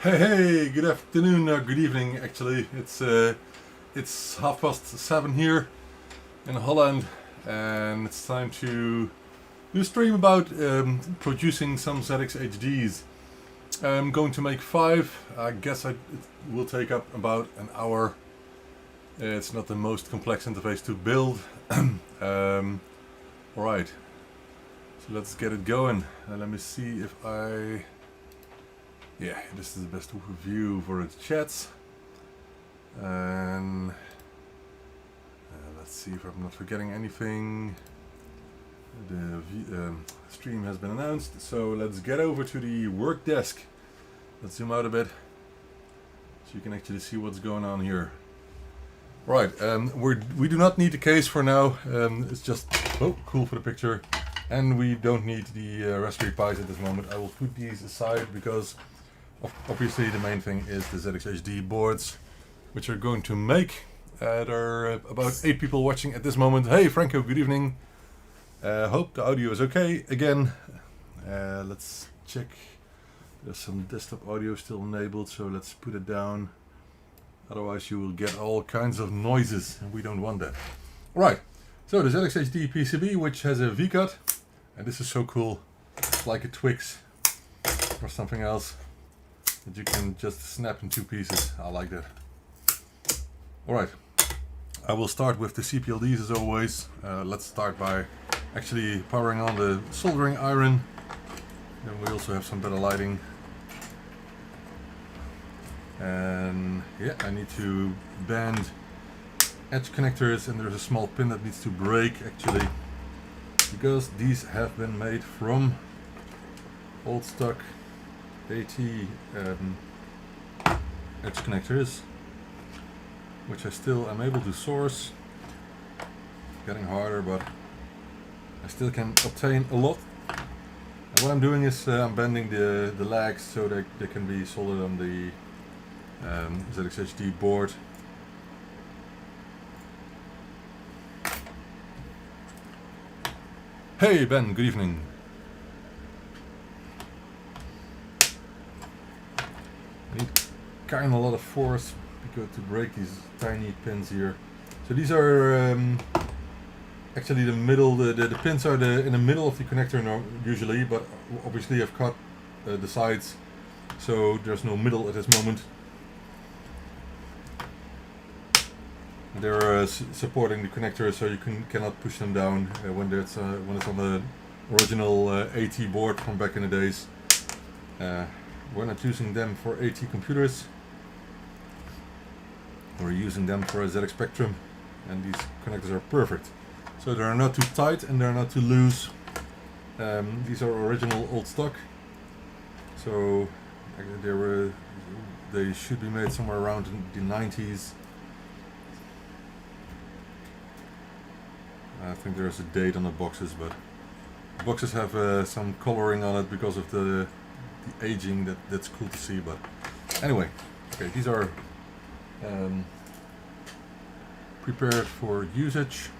Hey, good afternoon or good evening. Actually, it's 7:30 here in Holland, and it's time to do a stream about producing some ZX HDs. I'm going to make 5. I guess it will take up about an hour. It's not the most complex interface to build. All right, so let's get it going. Let me see if yeah, this is the best view for its chats. And let's see if I'm not forgetting anything. The stream has been announced, so let's get over to the work desk. Let's zoom out a bit so you can actually see what's going on here. Right, we do not need the case for now. It's just cool for the picture, and we don't need the Raspberry Pis at this moment. I will put these aside because obviously the main thing is the ZX HD boards, which are going to make. There are about 8 people watching at this moment. Hey Franco, good evening. Hope the audio is okay. Again, let's check. There's some desktop audio still enabled, so let's put it down. Otherwise you will get all kinds of noises, and we don't want that. Right, so the ZX HD PCB, which has a V-cut, and this is so cool. It's like a Twix or something else that you can just snap in 2 pieces. I like that. Alright, I will start with the CPLDs as always. Let's start by actually powering on the soldering iron. Then we also have some better lighting. And yeah, I need to bend edge connectors, and there's a small pin that needs to break actually, because these have been made from old stock AT edge connectors, which I still am able to source. Getting harder, but I still can obtain a lot. And what I'm doing is I'm bending the legs so that they can be soldered on the ZX HD board. Hey Ben, good evening. I need kind of a lot of force to break these tiny pins here. So these are actually the middle. The pins are in the middle of the connector usually, but obviously I've cut the sides, so there's no middle at this moment. They're supporting the connector, so you cannot push them down when it's on the original AT board from back in the days. We're not using them for AT computers. We're using them for a ZX Spectrum, and these connectors are perfect. So they're not too tight and they're not too loose. These are original old stock, so they should be made somewhere around the 90s. I think there's a date on the boxes, but the boxes have some coloring on it because of the aging. That's cool to see. But anyway, okay, these are prepared for usage.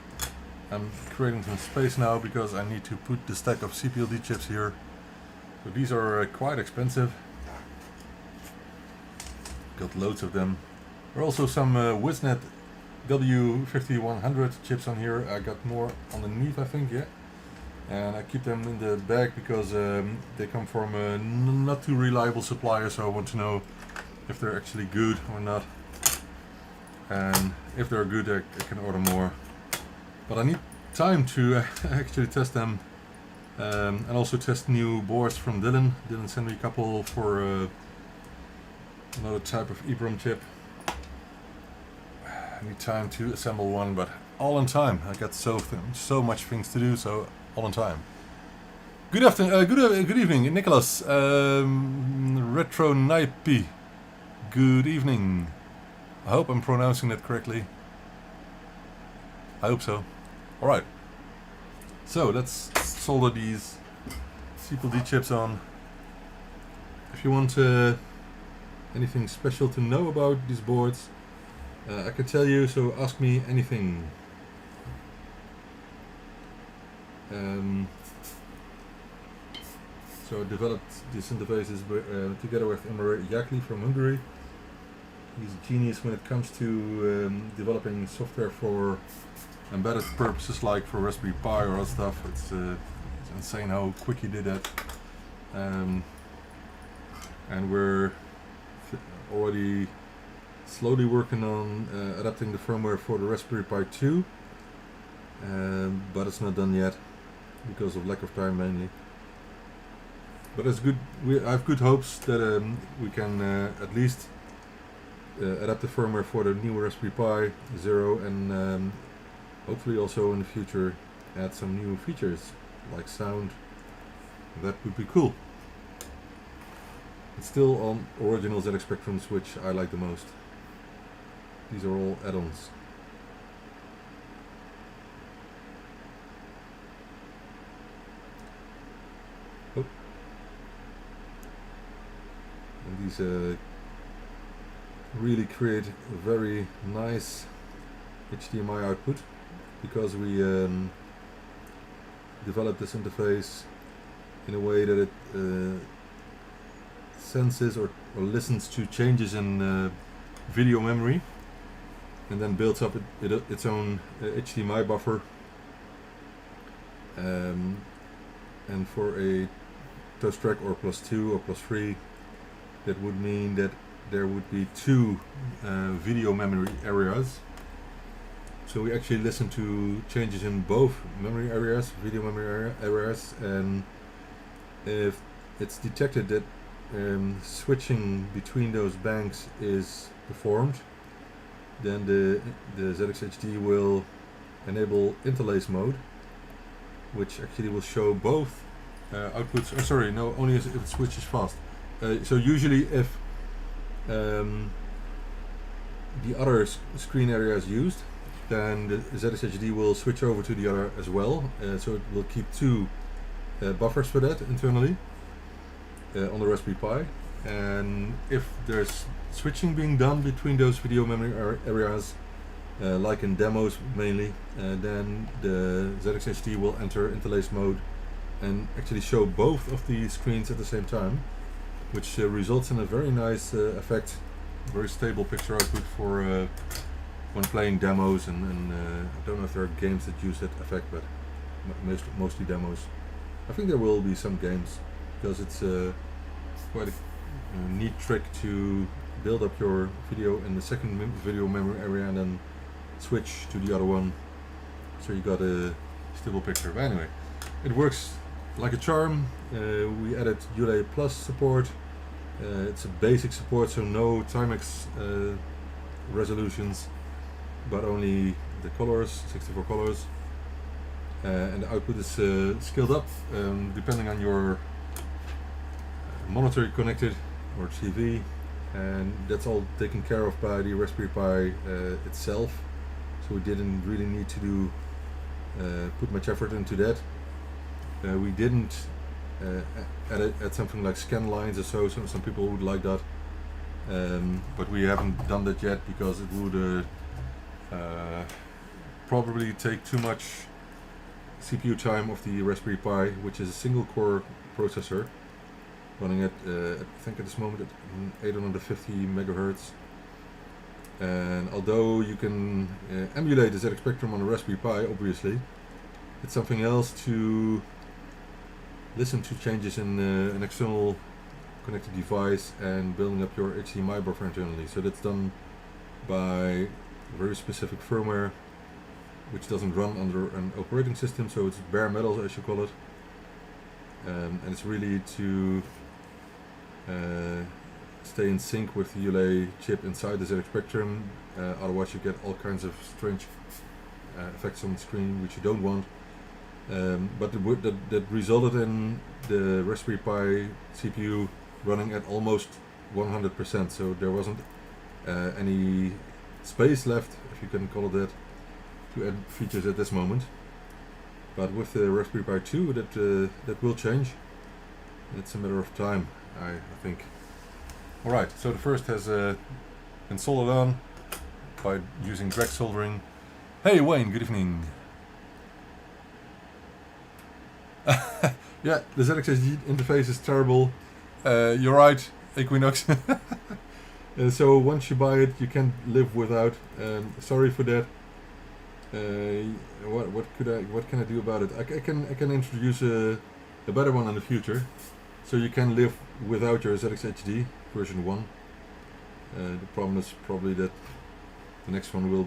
I'm creating some space now because I need to put the stack of CPLD chips here. So these are quite expensive. Got loads of them. There are also some Wisnet W5100 chips on here. I got more underneath, I think, yeah. And I keep them in the bag because they come from a not too reliable supplier, so I want to know if they're actually good or not. And if they're good, I can order more. But I need time to actually test them, and also test new boards from Dylan. Dylan sent me a couple for another type of EEPROM chip. I need time to assemble one, but all in time. I got so much things to do, so all in time. Good afternoon, good evening, Nicholas. Retro Naipi. Good evening. I hope I'm pronouncing that correctly. I hope so. All right. So let's solder these CPLD chips on. If you want anything special to know about these boards, I can tell you, so ask me anything. So I developed these interfaces together with Emre Yakli from Hungary. He's a genius when it comes to developing software for embedded purposes like for Raspberry Pi or other stuff. It's insane how quick he did that. And we're already slowly working on adapting the firmware for the Raspberry Pi 2, but it's not done yet because of lack of time mainly. But it's good. I have good hopes that we can at least adapt the firmware for the new Raspberry Pi 0 and hopefully also in the future add some new features like sound. That would be cool. It's still on original ZX Spectrums, which I like the most. These are all add-ons. Oh. And these really create a very nice HDMI output because we developed this interface in a way that it senses or listens to changes in video memory and then builds up its own HDMI buffer, and for a touch track or +2 or +3, that would mean that there would be 2 video memory areas. So we actually listen to changes in both memory areas, video memory areas, and if it's detected that switching between those banks is performed, then the ZX HD will enable interlace mode, which actually will show both outputs. Oh, sorry, no, only if it switches fast. So usually if the other screen area is used, then the ZX HD will switch over to the other as well. So it will keep 2 buffers for that internally on the Raspberry Pi, and if there's switching being done between those video memory areas, like in demos mainly, then the ZX HD will enter interlace mode and actually show both of the screens at the same time, which results in a very nice effect, very stable picture output for when playing demos, and I don't know if there are games that use that effect, but mostly demos. I think there will be some games, because it's quite a neat trick to build up your video in the second video memory area and then switch to the other one, so you got a stable picture. But anyway, it works like a charm. We added ULA Plus support. It's a basic support, so no Timex resolutions, but only the colors, 64 colors. And the output is scaled up depending on your monitor connected or TV, and that's all taken care of by the Raspberry Pi itself, so we didn't really need to do put much effort into that. We didn't add something like scan lines or so. Some people would like that, but we haven't done that yet because it would probably take too much CPU time of the Raspberry Pi, which is a single core processor running at I think at this moment at 850 megahertz. And although you can emulate the ZX Spectrum on a Raspberry Pi, obviously, it's something else to listen to changes in an external connected device and building up your HDMI buffer internally. So that's done by very specific firmware, which doesn't run under an operating system, so it's bare metal, as you call it. And it's really to stay in sync with the ULA chip inside the ZX Spectrum, otherwise you get all kinds of strange effects on the screen which you don't want. But that resulted in the Raspberry Pi CPU running at almost 100%, so there wasn't any space left, if you can call it that, to add features at this moment. But with the Raspberry Pi 2 that will change. It's a matter of time, I think. Alright, so the first has been soldered on by using drag soldering. Hey Wayne, good evening. Yeah, the ZXHD interface is terrible. You're right, Equinox. So once you buy it, you can't live without. Sorry for that. What can I do about it? I can introduce a better one in the future, so you can live without your ZXHD version 1. The problem is probably that the next one will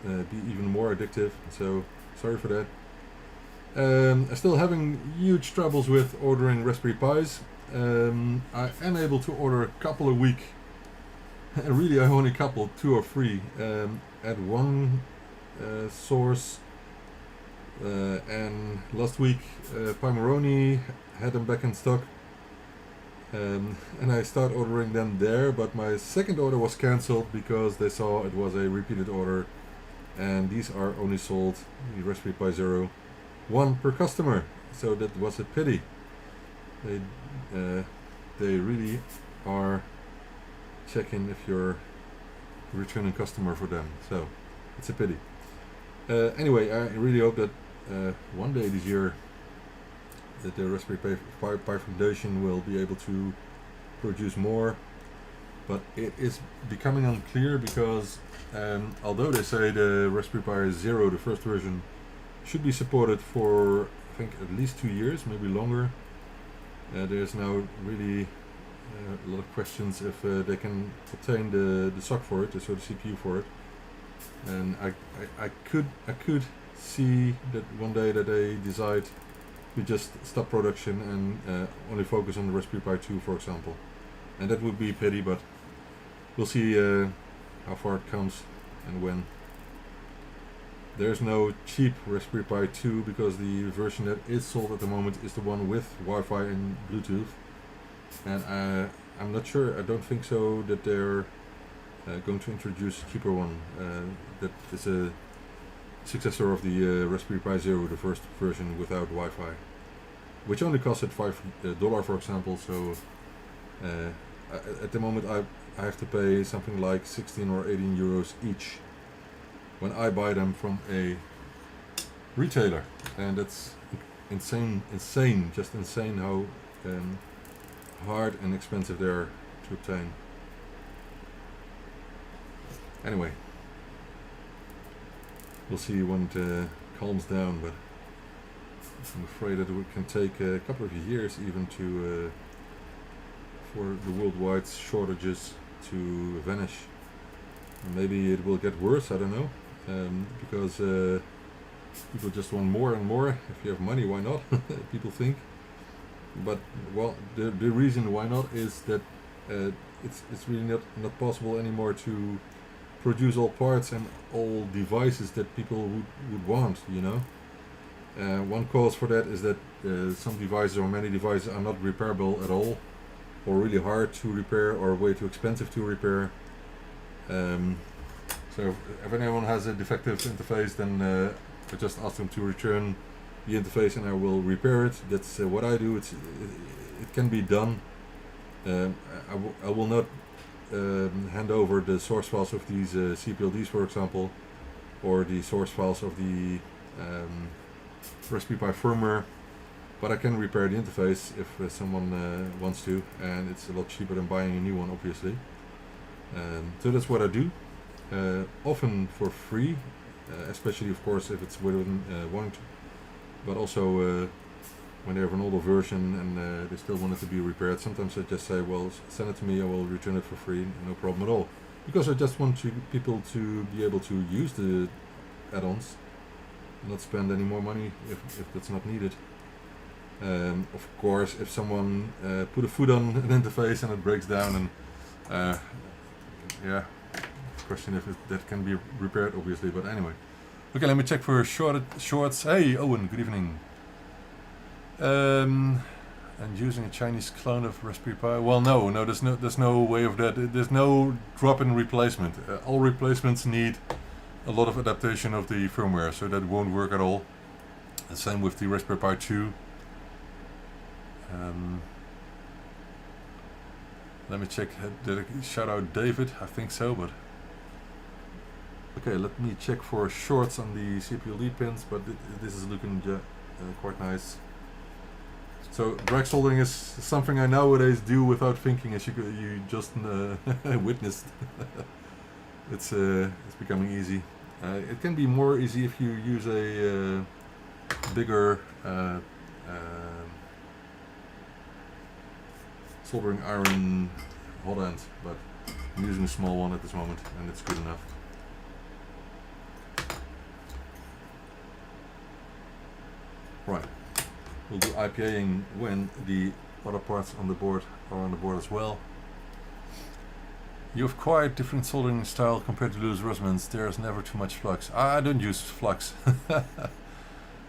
be even more addictive. So sorry for that. I'm still having huge troubles with ordering Raspberry Pis. I am able to order a couple a week. Really, I only a couple, 2 or 3 at one source. And last week, Pomeroni had them back in stock. And I started ordering them there, but my second order was cancelled because they saw it was a repeated order, and these are only sold, the Raspberry Pi Zero, 1 per customer. So that was a pity. They really are checking if you're a returning customer for them. So it's a pity. Anyway, I really hope that one day this year that the Raspberry Pi Foundation will be able to produce more, but it is becoming unclear because although they say the Raspberry Pi Zero, the first version, should be supported for I think at least 2 years, maybe longer, there's now really a lot of questions if they can obtain the SoC for it, so the CPU for it. And I could see that one day that they decide to just stop production and only focus on the Raspberry Pi 2, for example. And that would be a pity, but we'll see how far it comes and when. There's no cheap Raspberry Pi 2 because the version that is sold at the moment is the one with Wi-Fi and Bluetooth. And I'm not sure, I don't think so that they're going to introduce a cheaper one that is a successor of the Raspberry Pi Zero, the first version without Wi-Fi, which only costed $5 for example. So at the moment I have to pay something like 16 or 18 euros each when I buy them from a retailer, and that's insane, just insane how hard and expensive they are to obtain. Anyway, we'll see when it calms down, but I'm afraid that it can take a couple of years even to for the worldwide shortages to vanish. And maybe it will get worse, I don't know, because people just want more and more. If you have money, why not? People think. But well, the reason why not is that it's really not possible anymore to produce all parts and all devices that people would want, you know. One cause for that is that some devices or many devices are not repairable at all, or really hard to repair, or way too expensive to repair. So if anyone has a defective interface, then I just ask them to return the interface and I will repair it. That's what I do. It can be done. I will not hand over the source files of these CPLDs, for example, or the source files of the Raspberry Pi firmware, but I can repair the interface if someone wants to, and it's a lot cheaper than buying a new one, obviously. So that's what I do, often for free, especially of course if it's within warranty, but also when they have an older version and they still want it to be repaired. Sometimes I just say, well, send it to me, I will return it for free, no problem at all, because I just want people to be able to use the add-ons and not spend any more money if that's not needed. Of course, if someone put a foot on an interface and it breaks down, and yeah, question if that can be repaired, obviously. But anyway, okay, let me check for shorts. Hey, Owen, good evening. And using a Chinese clone of Raspberry Pi? Well, no, there's no way of that. There's no drop-in replacement. All replacements need a lot of adaptation of the firmware, so that won't work at all. The same with the Raspberry Pi 2. Let me check. Did I shout out David? I think so, but okay. Let me check for shorts on the CPLD pins. But this is looking quite nice. So drag soldering is something I nowadays do without thinking, as you just witnessed. It's becoming easy. It can be more easy if you use a bigger soldering iron hot end, but I'm using a small one at this moment, and it's good enough. Right. We'll do IPAing when the other parts on the board are on the board as well. You have quite different soldering style compared to Lewis Rosmans. There's never too much flux. I don't use flux.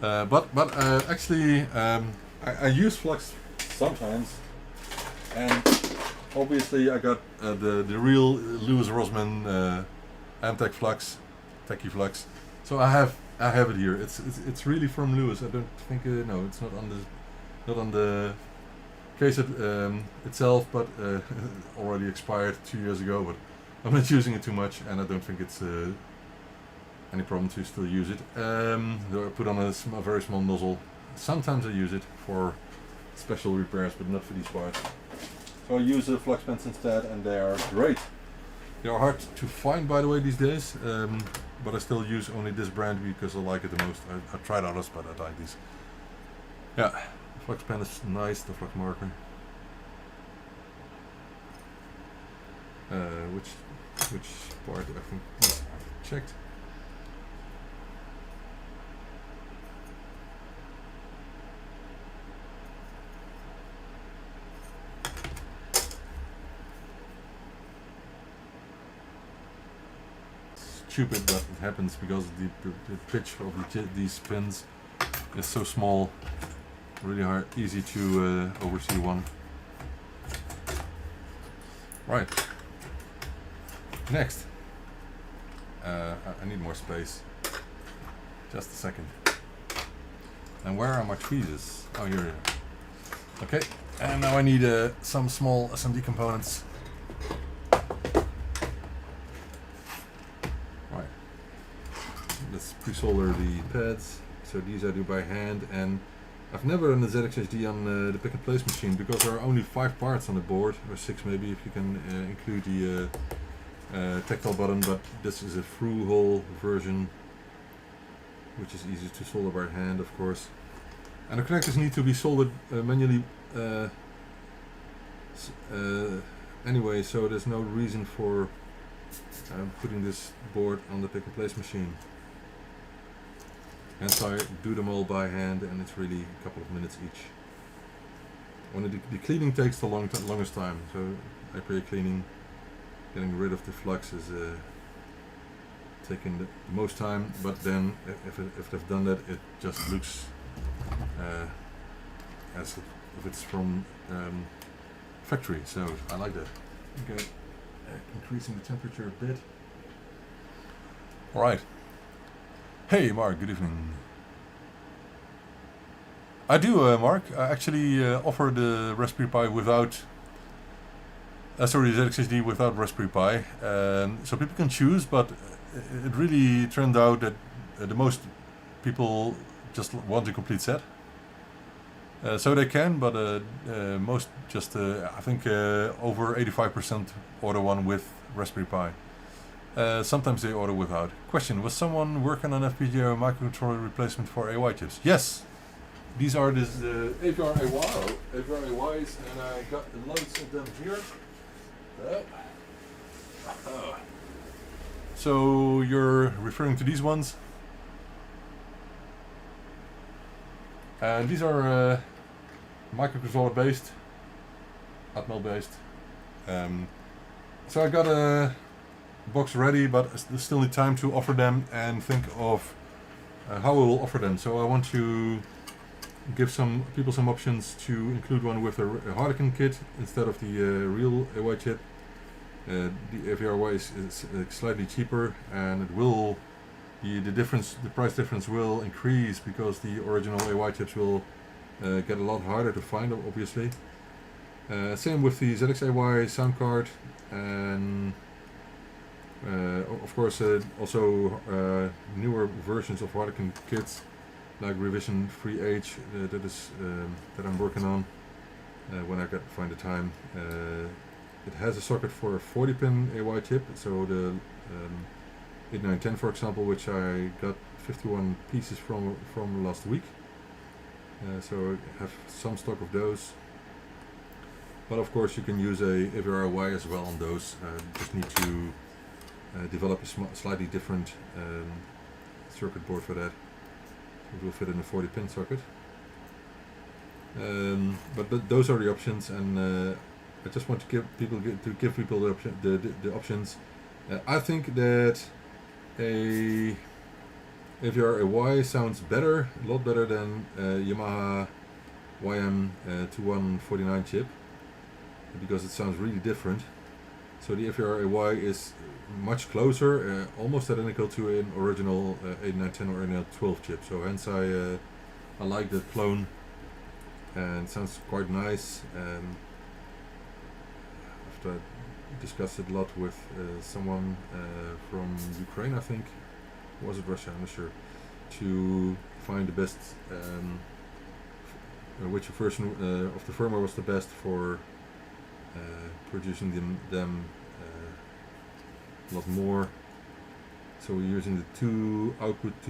but actually I use flux sometimes, and obviously I got the real Lewis Rosman Amtech flux, Techie flux. So I have it here. It's really from Lewis. I don't think no, it's not on the case itself, but already expired 2 years ago. But I'm not using it too much, and I don't think it's any problem to still use it. I put on a very small nozzle. Sometimes I use it for special repairs, but not for these parts. So I use flux pens instead, and they are great. They are hard to find, by the way, these days, but I still use only this brand because I like it the most. I tried others, but I like these. Yeah, the flux pen is nice, the flux marker. Which part I think I've checked. Stupid, but it happens because the pitch of these pins is so small. Really hard, easy to oversee one. Right. Next. I need more space. Just a second. And where are my tweezers? Oh, here. Okay. And now I need some small SMD components. Let's pre-solder the pads. So these I do by hand, and I've never done the ZXHD on the pick and place machine because there are only 5 parts on the board, or 6 maybe if you can include the tactile button, but this is a through hole version, which is easy to solder by hand, of course. And the connectors need to be soldered manually anyway, so there's no reason for putting this board on the pick and place machine. Hence I do them all by hand, and it's really a couple of minutes each. Only the cleaning takes the longest time, so IPA cleaning, getting rid of the flux is taking the most time, but then if they've done that, it just looks as if it's from factory, so I like that. Okay, increasing the temperature a bit. Alright. Hey Mark, good evening. I do, Mark. I actually offer the Raspberry Pi without, sorry, ZXHD without Raspberry Pi. So people can choose, but it really turned out that the most people just want a complete set. So they can, but most just, I think over 85% order one with Raspberry Pi. Sometimes they order without. Question, was someone working on FPGA microcontroller replacement for AY chips? Yes! These are this AVR AYs, and I got loads of them here. So you're referring to these ones? And these are microcontroller based, Atmel based. So I got a box ready, but I still need time to offer them and think of how I will offer them. So I want to give some people some options to include one with a Harlequin kit instead of the real AY chip. The AVRY is slightly cheaper, and it will the price difference will increase because the original AY chips will get a lot harder to find, obviously. Same with the ZX-AY sound card, and of course also newer versions of Harlequin kits like revision 3H that I'm working on when I find the time. It has a socket for a 40 pin AY chip, so the 8910 for example, which I got 51 pieces from last week. So I have some stock of those. But of course you can use a AVRY as well on those. Just need to develop a slightly different circuit board for that. It will fit in a 40 pin socket. But those are the options, and I just want to give people the options. I think that a AVRY sounds better, a lot better than Yamaha YM2149 chip, because it sounds really different. So the AVRY is much closer, almost identical to an original 8910 or 8912 chip. So hence I like that clone, and it sounds quite nice. After I discussed it a lot with someone from Ukraine, I think. Was it Russia? I'm not sure. To find the best, which version of the firmware was the best for producing them a lot more. So we're using the two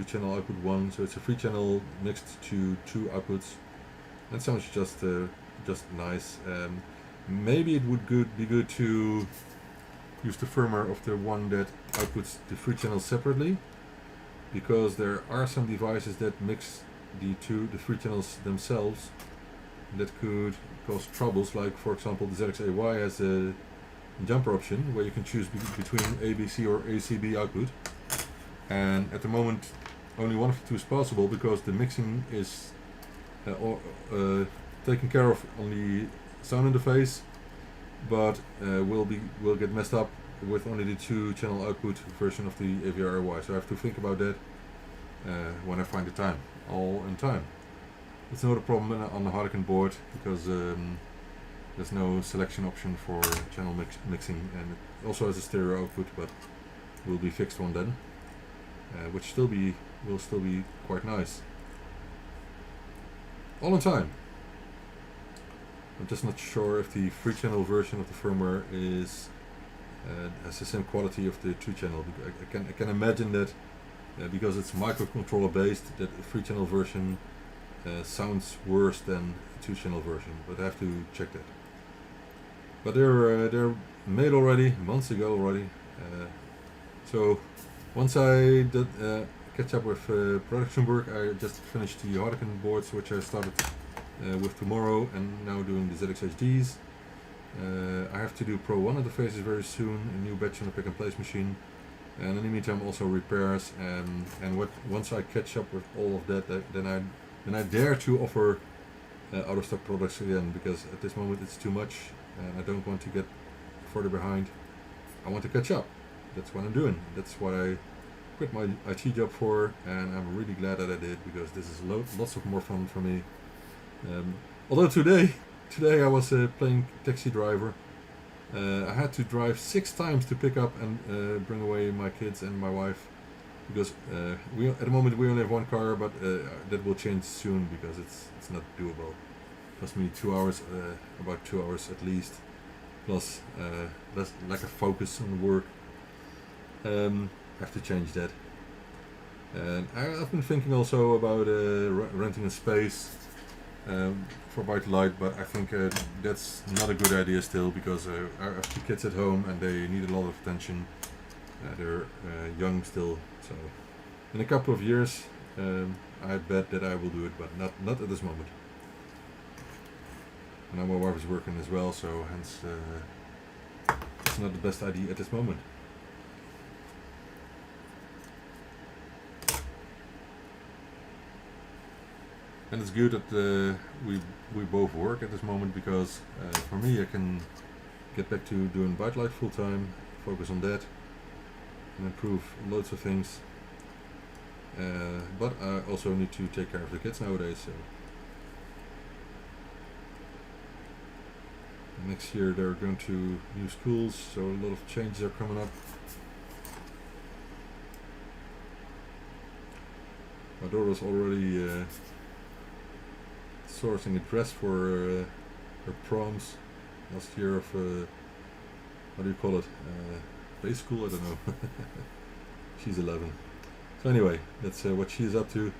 channel output one. So it's a 3-channel mixed to 2 outputs. That sounds just nice. Maybe it would be good to use the firmware of the one that outputs the 3 channels separately, because there are some devices that mix the 3 channels themselves that could cause troubles. Like for example, the ZX-AY has a jumper option where you can choose between ABC or ACB output, and at the moment only one of the two is possible, because the mixing is taken care of on the sound interface, but will get messed up with only the 2-channel output version of the AVRY. So I have to think about that when I find the time, all in time. It's not a problem on the Harlequin board, because there's no selection option for channel mixing, and it also has a stereo output, but will be fixed one then, which will still be quite nice. All in time. I'm just not sure if the 3-channel version of the firmware has the same quality of the 2-channel. I can imagine that because it's microcontroller based, that the 3-channel version sounds worse than the 2-channel version, but I have to check that. But they're made already, months ago already. So once I did catch up with production work, I just finished the Harlequin boards, which I started with tomorrow, and now doing the ZX-HDs. I have to do Pro 1 interfaces very soon, a new batch on a pick and place machine, and in the meantime also repairs. And once I catch up with all of that, then I dare to offer out of stock products again, because at this moment it's too much, and I don't want to get further behind. I want to catch up. That's what I'm doing. That's what I quit my IT job for, and I'm really glad that I did, because this is lots of more fun for me. Although today I was playing taxi driver. I had to drive 6 times to pick up and bring away my kids and my wife, because at the moment we only have one car, but that will change soon, because it's not doable. It cost me 2 hours, about 2 hours at least, plus less lack of focus on the work. I have to change that. And I've been thinking also about renting a space for ByteDelight, but I think that's not a good idea still, because I have 2 kids at home and they need a lot of attention. They're young still, so in a couple of years I bet that I will do it, but not at this moment. Now my wife is working as well, so hence it's not the best idea at this moment. And it's good that we both work at this moment, because for me I can get back to doing ByteDelight full time, focus on that, and improve loads of things. But I also need to take care of the kids nowadays. So next year they're going to new schools, so a lot of changes are coming up. My daughter was already sourcing a dress for her proms last year of, what do you call it, base school, I don't know. She's 11. So anyway, that's what she's up to.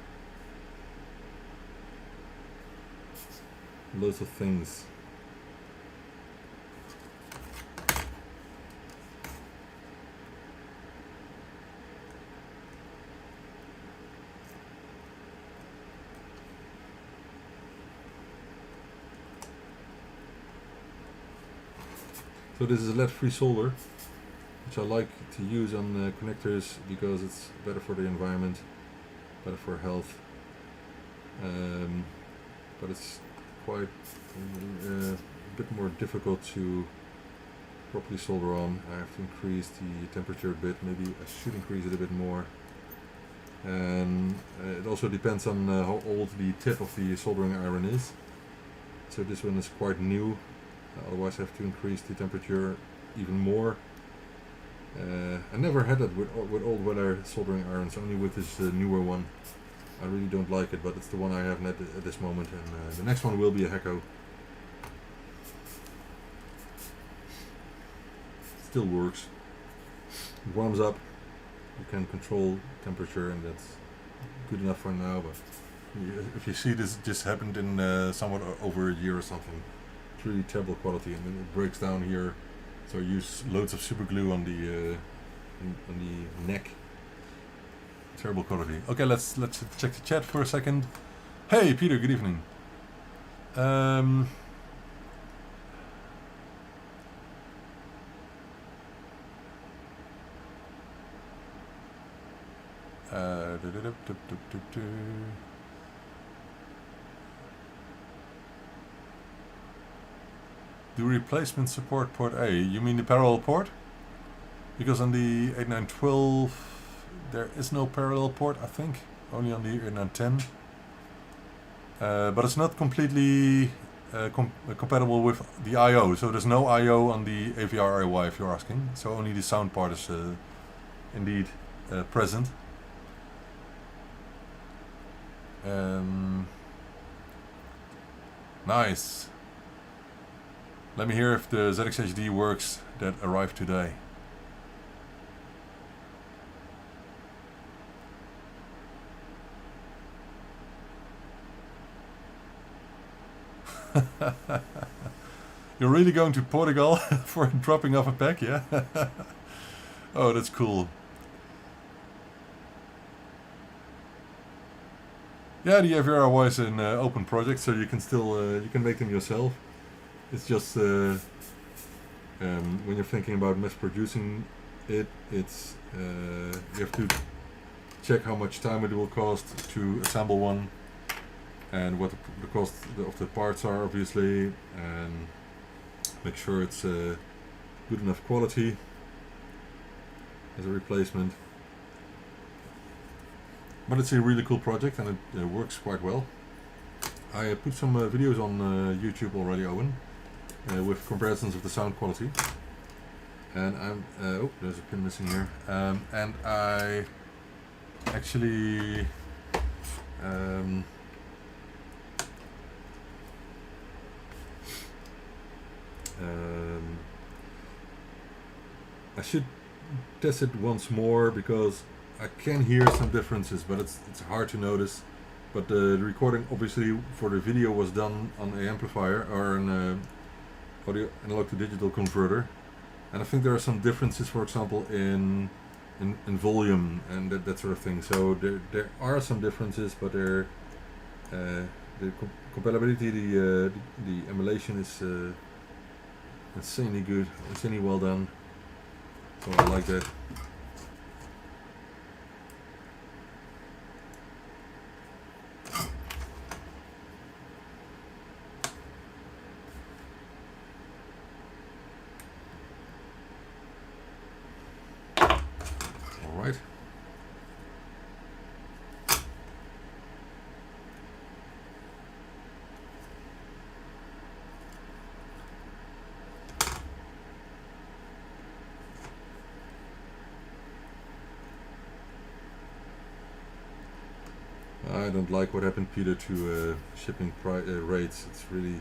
Loads of things. So this is a lead-free solder, which I like to use on connectors because it's better for the environment, better for health, but it's quite a bit more difficult to properly solder on. I have to increase the temperature a bit, maybe I should increase it a bit more, and it also depends on how old the tip of the soldering iron is. So this one is quite new. Otherwise I have to increase the temperature even more. I never had it with old weather soldering irons, only with this newer one. I really don't like it, but it's the one I have at this moment, and the next one will be a Hecko. Still works. It warms up, you can control temperature, and that's good enough for now, but if you see this just happened in somewhat over a year or something. It's really terrible quality, and then it breaks down here. So I use loads of super glue on the neck. Terrible quality. Okay, let's check the chat for a second. Hey Peter, good evening. Do replacement support port A? You mean the parallel port? Because on the 8912 there is no parallel port, I think. Only on the 8910. But it's not completely compatible with the I/O. So there's no I/O on the AVR AY if you're asking. So only the sound part is indeed present. Nice. Let me hear if the ZXHD works that arrived today. You're really going to Portugal for dropping off a pack, yeah? Oh, that's cool. Yeah, the AVR is an open project, so you can still you can make them yourself. It's just when you're thinking about mass producing it, it's you have to check how much time it will cost to assemble one, and what the cost of the parts are, obviously, and make sure it's good enough quality as a replacement. But it's a really cool project, and it works quite well. I put some videos on YouTube already, Owen, with comparisons of the sound quality. And I'm oh, there's a pin missing here. And I actually I should test it once more, because I can hear some differences, but it's hard to notice. But the recording, obviously, for the video was done on an amplifier or an audio analog to digital converter, and I think there are some differences, for example, in volume and that sort of thing. So there are some differences, but the compatibility, the emulation is insanely good, insanely well done. So I like that. Right. I don't like what happened, Peter, to shipping rates. It's really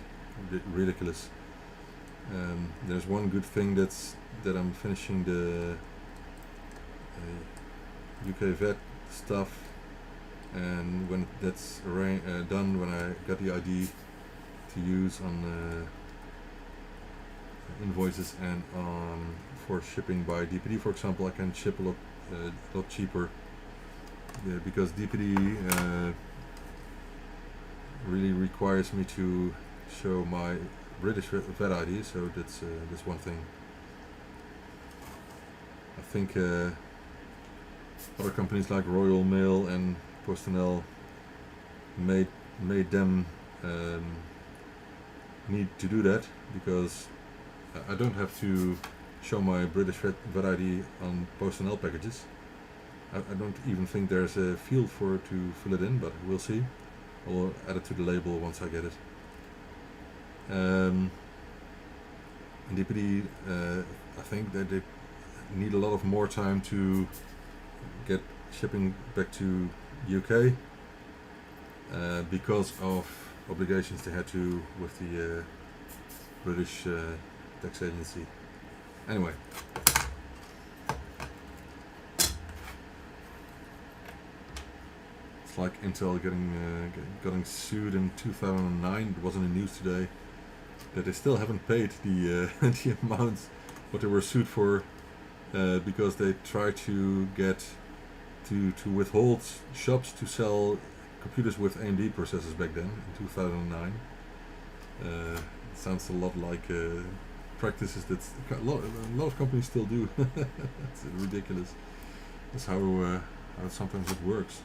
ridiculous. There's one good thing that I'm finishing the UK vet stuff, and when that's done, when I got the ID to use on invoices and for shipping by DPD, for example, I can ship a lot cheaper because DPD really requires me to show my British vet ID, so that's one thing. I think other companies like Royal Mail and PostNL made them need to do that, because I don't have to show my British vet ID on PostNL packages. I don't even think there's a field for it to fill it in, but we'll see. I'll add it to the label once I get it. In DPD, I think that they need a lot of more time to get shipping back to UK because of obligations they had to with the British tax agency. Anyway. It's like Intel getting sued in 2009. It was in the news today that they still haven't paid the the amounts what they were sued for because they tried to get to withhold shops to sell computers with AMD processors back then in 2009. It sounds a lot like practices that a lot of companies still do. It's ridiculous. That's how sometimes it works.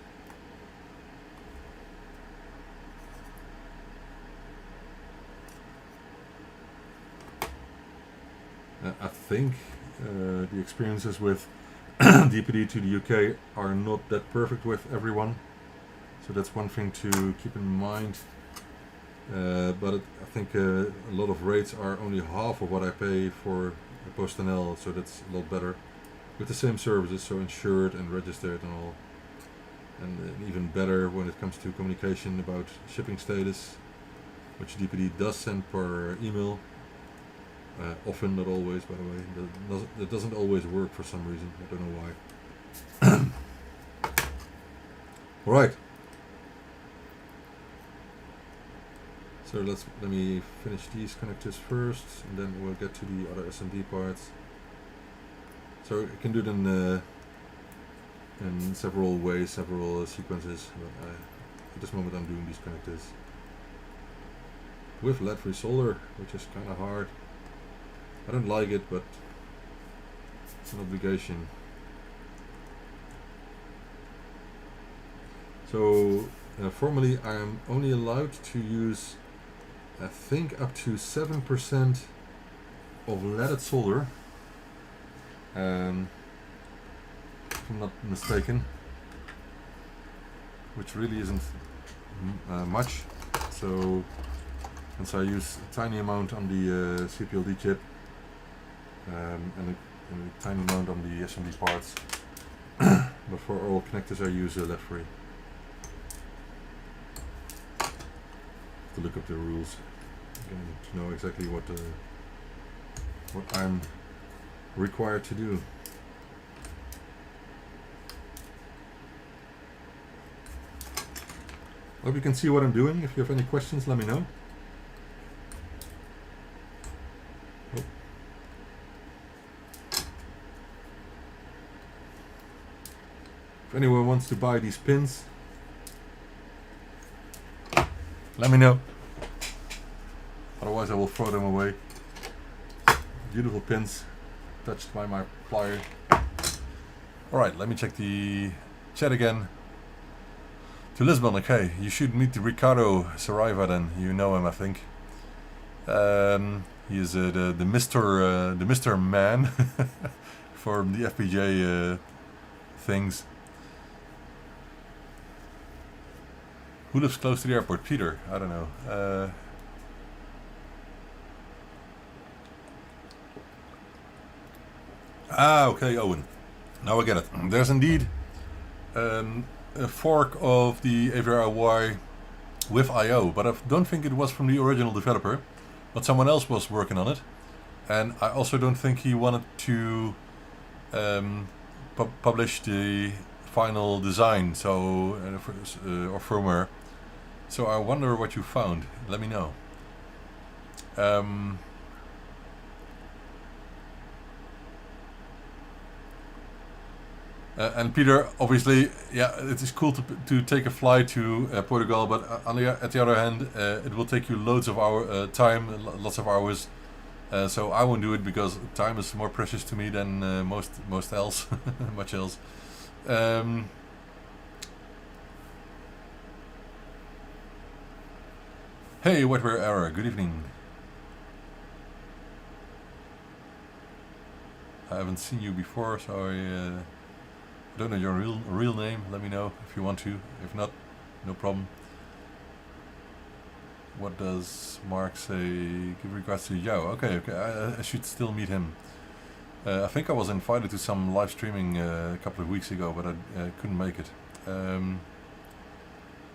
I think the experiences with DPD to the UK are not that perfect with everyone, so that's one thing to keep in mind. But I think a lot of rates are only half of what I pay for PostNL, so that's a lot better with the same services, so insured and registered and all. And even better when it comes to communication about shipping status, which DPD does send per email. Often, not always, by the way. That doesn't always work for some reason. I don't know why. Alright. So let me finish these connectors first, and then we'll get to the other SMD parts. So you can do it in several ways, several sequences. But at this moment I'm doing these connectors with lead-free solder, which is kind of hard. I don't like it, but it's an obligation. So formally I am only allowed to use, I think, up to 7% of leaded solder, if I'm not mistaken, which really isn't much. So since I use a tiny amount on the CPLD chip, and a tiny amount on the SMD parts, but for all connectors I use lead-free. To look up the rules again to know exactly what I'm required to do. Hope you can see what I'm doing. If you have any questions, let me know. If anyone wants to buy these pins, let me know. Otherwise I will throw them away. Beautiful pins, touched by my plier. Alright, let me check the chat again. To Lisbon, okay. You should meet Ricardo Saraiva then. You know him, I think. He is the Mr. Man for the FPGA things. Who lives close to the airport? Peter. I don't know. Okay, Owen. Now I get it. There's indeed a fork of the AVRY with I/O, but I don't think it was from the original developer, but someone else was working on it. And I also don't think he wanted to publish the final design, so or firmware. So I wonder what you found. Let me know. And Peter, obviously, yeah, it is cool to take a flight to Portugal, but at the other hand, it will take you loads of time, lots of hours. So I won't do it because time is more precious to me than most else, much else. Hey, Wetware Error, good evening. I haven't seen you before, so I don't know your real name. Let me know if you want to. If not, no problem. What does Mark say with regards to Yao? Okay, I should still meet him. I think I was invited to some live streaming a couple of weeks ago, but I couldn't make it.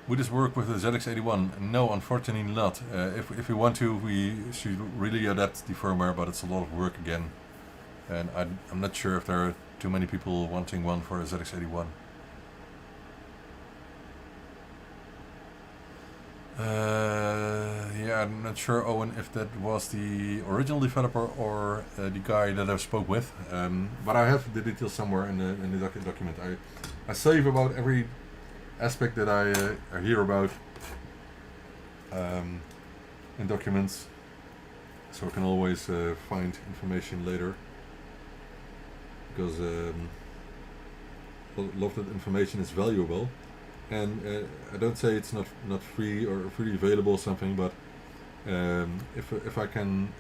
Would this work with the ZX81? No, unfortunately not. If we want to, we should really adapt the firmware, but it's a lot of work again. And I'm not sure if there are too many people wanting one for a ZX81. Yeah, I'm not sure, Owen, if that was the original developer or the guy that I spoke with. But I have the details somewhere in the document. I save about every aspect that I hear about in documents, so I can always find information later. Because a lot of that information is valuable, and I don't say it's not free or freely available or something, but if I can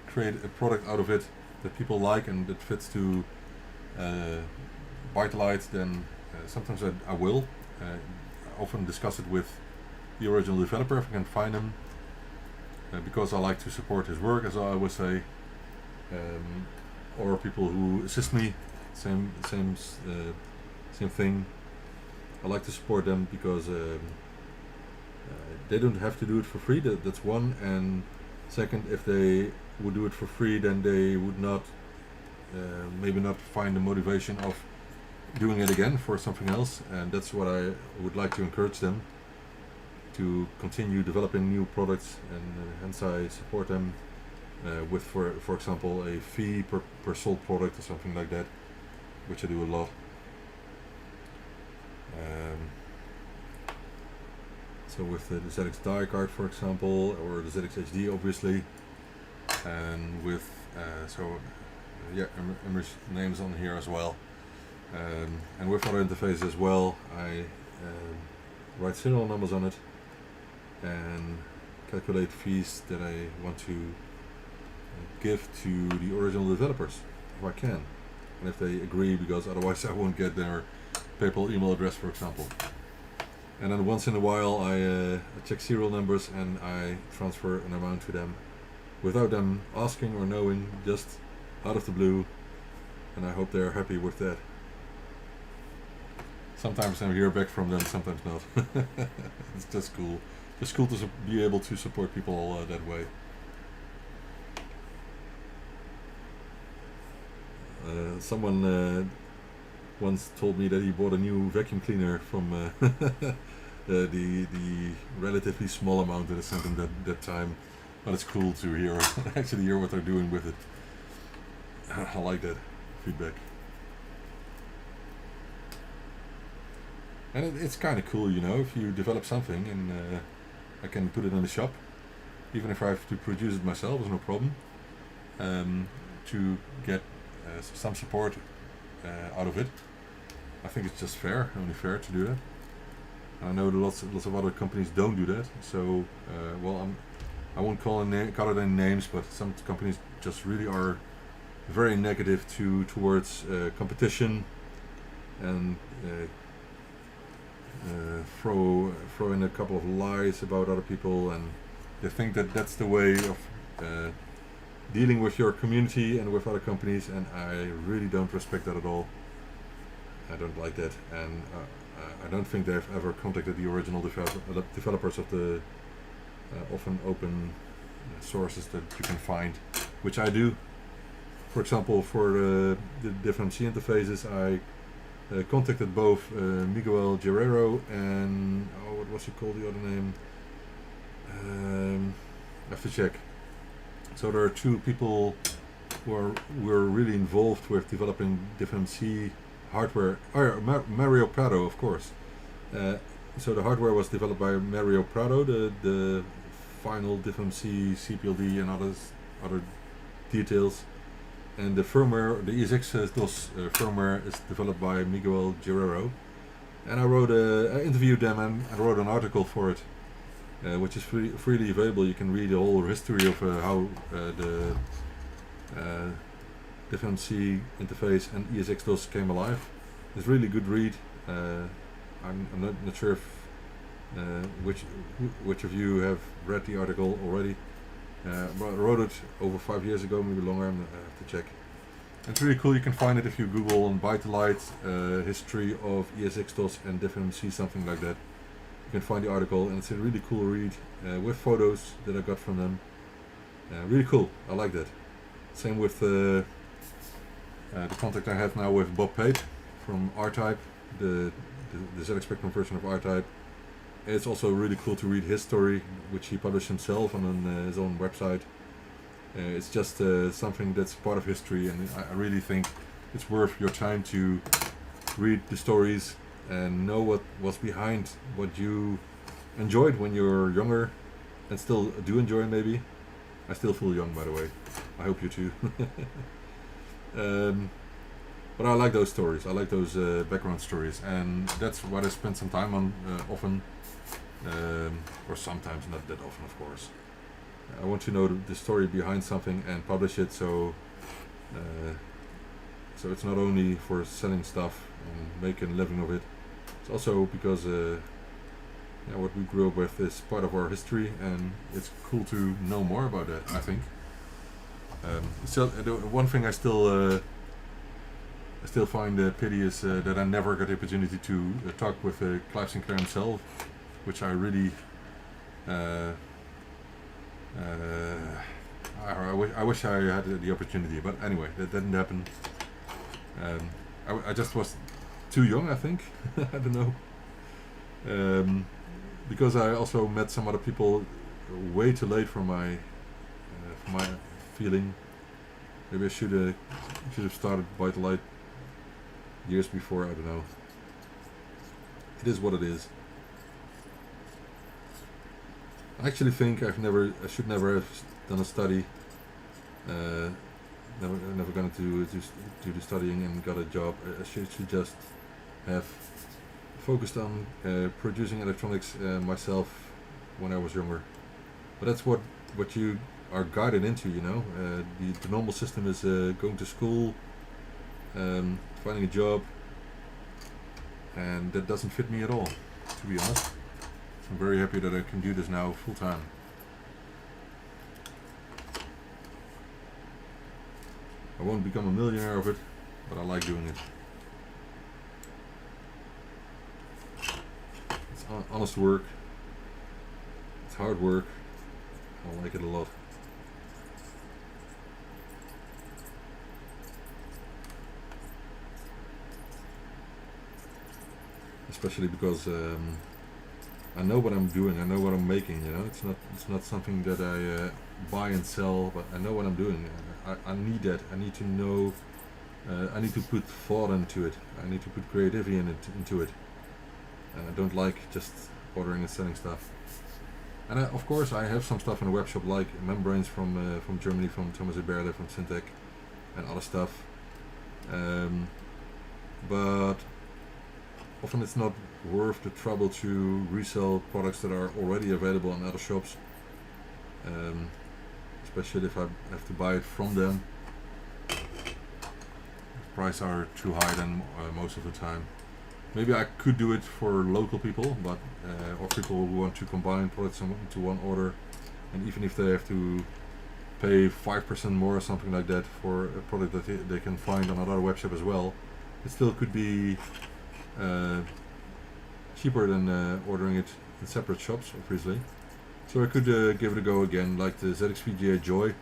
create a product out of it that people like and that fits to ByteDelight, then sometimes I will. I often discuss it with the original developer if I can find him, because I like to support his work, as I always say. Or people who assist me, same thing. I like to support them because they don't have to do it for free. That's one. And second, if they would do it for free, then they would not, maybe not find the motivation of doing it again for something else. And that's what I would like to encourage them to continue developing new products, and hence I support them. With, for example, a fee per sold product or something like that, which I do a lot. So with the ZX die card, for example, or the ZX HD, obviously, and with Emmer's names on here as well, and with other interfaces as well. I write serial numbers on it and calculate fees that I want to give to the original developers if I can, and if they agree, because otherwise I won't get their PayPal email address, for example. And then once in a while I check serial numbers and I transfer an amount to them without them asking or knowing, just out of the blue, and I hope they're happy with that. Sometimes I hear back from them, sometimes not. It's just cool. It's cool to be able to support people that way. Someone once told me that he bought a new vacuum cleaner from the relatively small amount that I sent him that time, but it's cool to hear actually hear what they're doing with it. I like that feedback, and it's kind of cool, you know, if you develop something and I can put it in the shop, even if I have to produce it myself, there's no problem, to get some support out of it. I think it's just fair, only fair to do that. I know that lots of other companies don't do that, so I won't call it any names, but some companies just really are very negative towards competition, and throw in a couple of lies about other people, and they think that that's the way of dealing with your community and with other companies, and I really don't respect that at all. I don't like that, and I don't think they've ever contacted the original developers of the often open sources that you can find, which I do. For example, for the different C interfaces, I contacted both Miguel Guerrero and what was he called, the other name? I have to check. So there are two people who were really involved with developing different C hardware. Mario Prado, of course. So the hardware was developed by Mario Prado, the final different C, CPLD and other details. And the firmware, the ESX-DOS firmware is developed by Miguel Guerrero. And I interviewed them and I wrote an article for it, which is freely available. You can read the whole history of how the different C interface and ESX-DOS came alive. It's a really good read. I'm not sure if which of you have read the article already. But I wrote it over 5 years ago, maybe longer. I have to check. It's really cool. You can find it if you Google on ByteDelight history of ESX-DOS and different C, something like that. You can find the article, and it's a really cool read with photos that I got from them. Really cool. I like that. Same with the contact I have now with Bob Pate from R-Type, the ZX Spectrum version of R-Type. It's also really cool to read his story, which he published himself on his own website. It's just something that's part of history, and I really think it's worth your time to read the stories and know what was behind what you enjoyed when you were younger and still do enjoy maybe. I still feel young, by the way. I hope you too. But I like those stories. I like those background stories, and that's what I spend some time on often. Or sometimes, not that often, of course. I want to know the story behind something and publish it, so it's not only for selling stuff and making a living of it. It's also because what we grew up with is part of our history, and it's cool to know more about that, I think. So the one thing I still find pity is that I never got the opportunity to talk with Clive Sinclair himself, which I really I wish I had the opportunity, but anyway, that didn't happen. I just was too young, I think. I don't know. Because I also met some other people way too late for my feeling. Maybe I should have started ByteDelight years before. I don't know. It is what it is. I actually think I should never have done a study. Never gonna do the studying and got a job. I should just have focused on producing electronics myself when I was younger. But that's what you are guided into, you know. The normal system is going to school, finding a job, and that doesn't fit me at all, to be honest. I'm very happy that I can do this now full time. I won't become a millionaire of it, but I like doing it. It's honest work. It's hard work. I like it a lot. Especially because I know what I'm doing. I know what I'm making. You know, it's not something that I buy and sell, but I know what I'm doing. I need that. I need to know. I need to put thought into it. I need to put creativity into it. And I don't like just ordering and selling stuff. And of course, I have some stuff in the web shop, like membranes from Germany, from Thomas Eberle, from Syntec, and other stuff. But often it's not worth the trouble to resell products that are already available in other shops, especially if I have to buy it from them. The prices are too high then most of the time. Maybe I could do it for local people, but or people who want to combine products into one order, and even if they have to pay 5% more or something like that for a product that they can find on another webshop as well, it still could be cheaper than ordering it in separate shops, obviously. So I could give it a go again, like the ZXVGA Joy.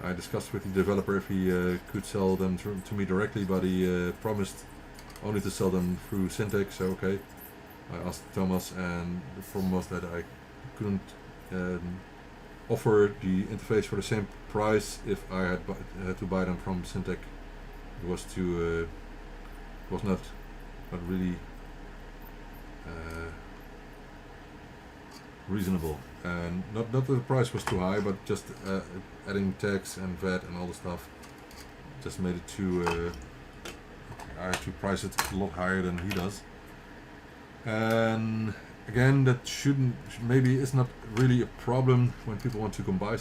I discussed with the developer if he could sell them to me directly, but he promised only to sell them through Syntec, so okay. I asked Thomas, and the problem was that I couldn't offer the interface for the same price if I had to buy them from Syntec. It was too, was not really reasonable, and not that the price was too high, but just adding tax and VAT and all the stuff just made it too. I had to price it a lot higher than he does, and again, that maybe it's not really a problem when people want to combine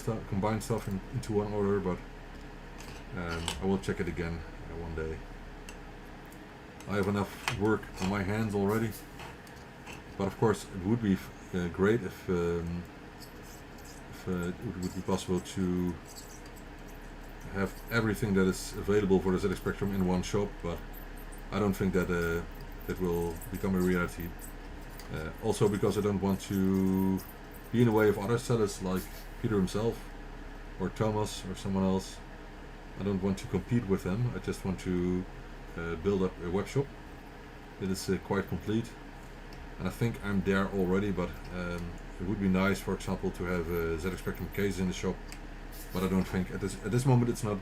stuff into one order, but I will check it again one day. I have enough work on my hands already, but of course it would be great if it would be possible to have everything that is available for the ZX Spectrum in one shop, but I don't think that that will become a reality. Also because I don't want to be in the way of other sellers like Peter himself or Thomas or someone else. I don't want to compete with them. I just want to build up a web shop that is quite complete, and I think I'm there already, but it would be nice, for example, to have ZX Spectrum cases in the shop, but I don't think at this moment it's not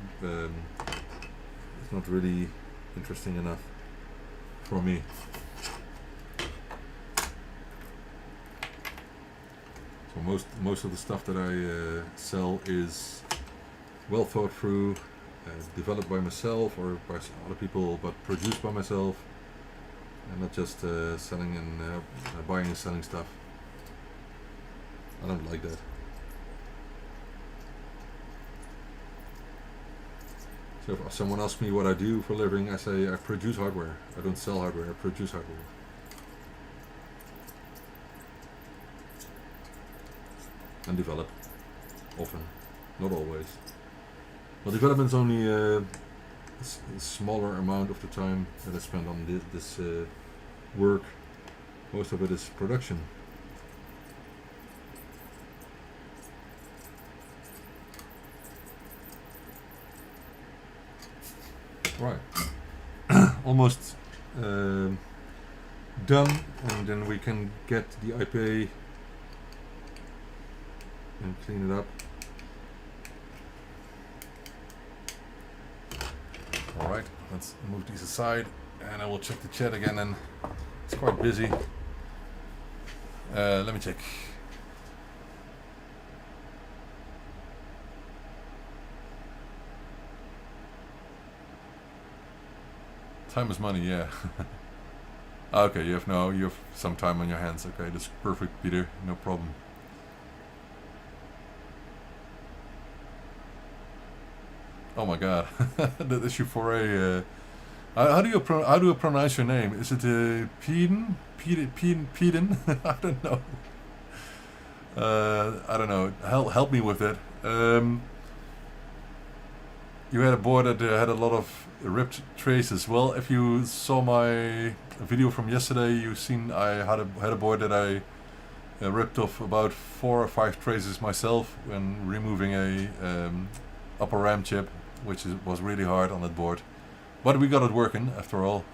really interesting enough for me. So most of the stuff that I sell is well thought through, developed by myself or by other people, but produced by myself, and not just selling and buying and selling stuff. I don't like that. So if someone asks me what I do for a living, I say I produce hardware. I don't sell hardware, I produce hardware. And develop, often, not always. Well, development is only a smaller amount of the time that I spend on this work. Most of it is production. Right, almost done, and then we can get the IP and clean it up. Alright, let's move these aside, and I will check the chat again, and it's quite busy. Let me check. Time is money, yeah. Okay, you have some time on your hands. Okay, that's perfect, Peter, no problem. Oh my God, that issue for a. How do you pronounce your name? Is it Peden? I don't know. I don't know. Help me with it. You had a board that had a lot of ripped traces. Well, if you saw my video from yesterday, you've seen I had a board that I ripped off about 4 or 5 traces myself when removing a upper RAM chip, which was really hard on that board, but we got it working after all,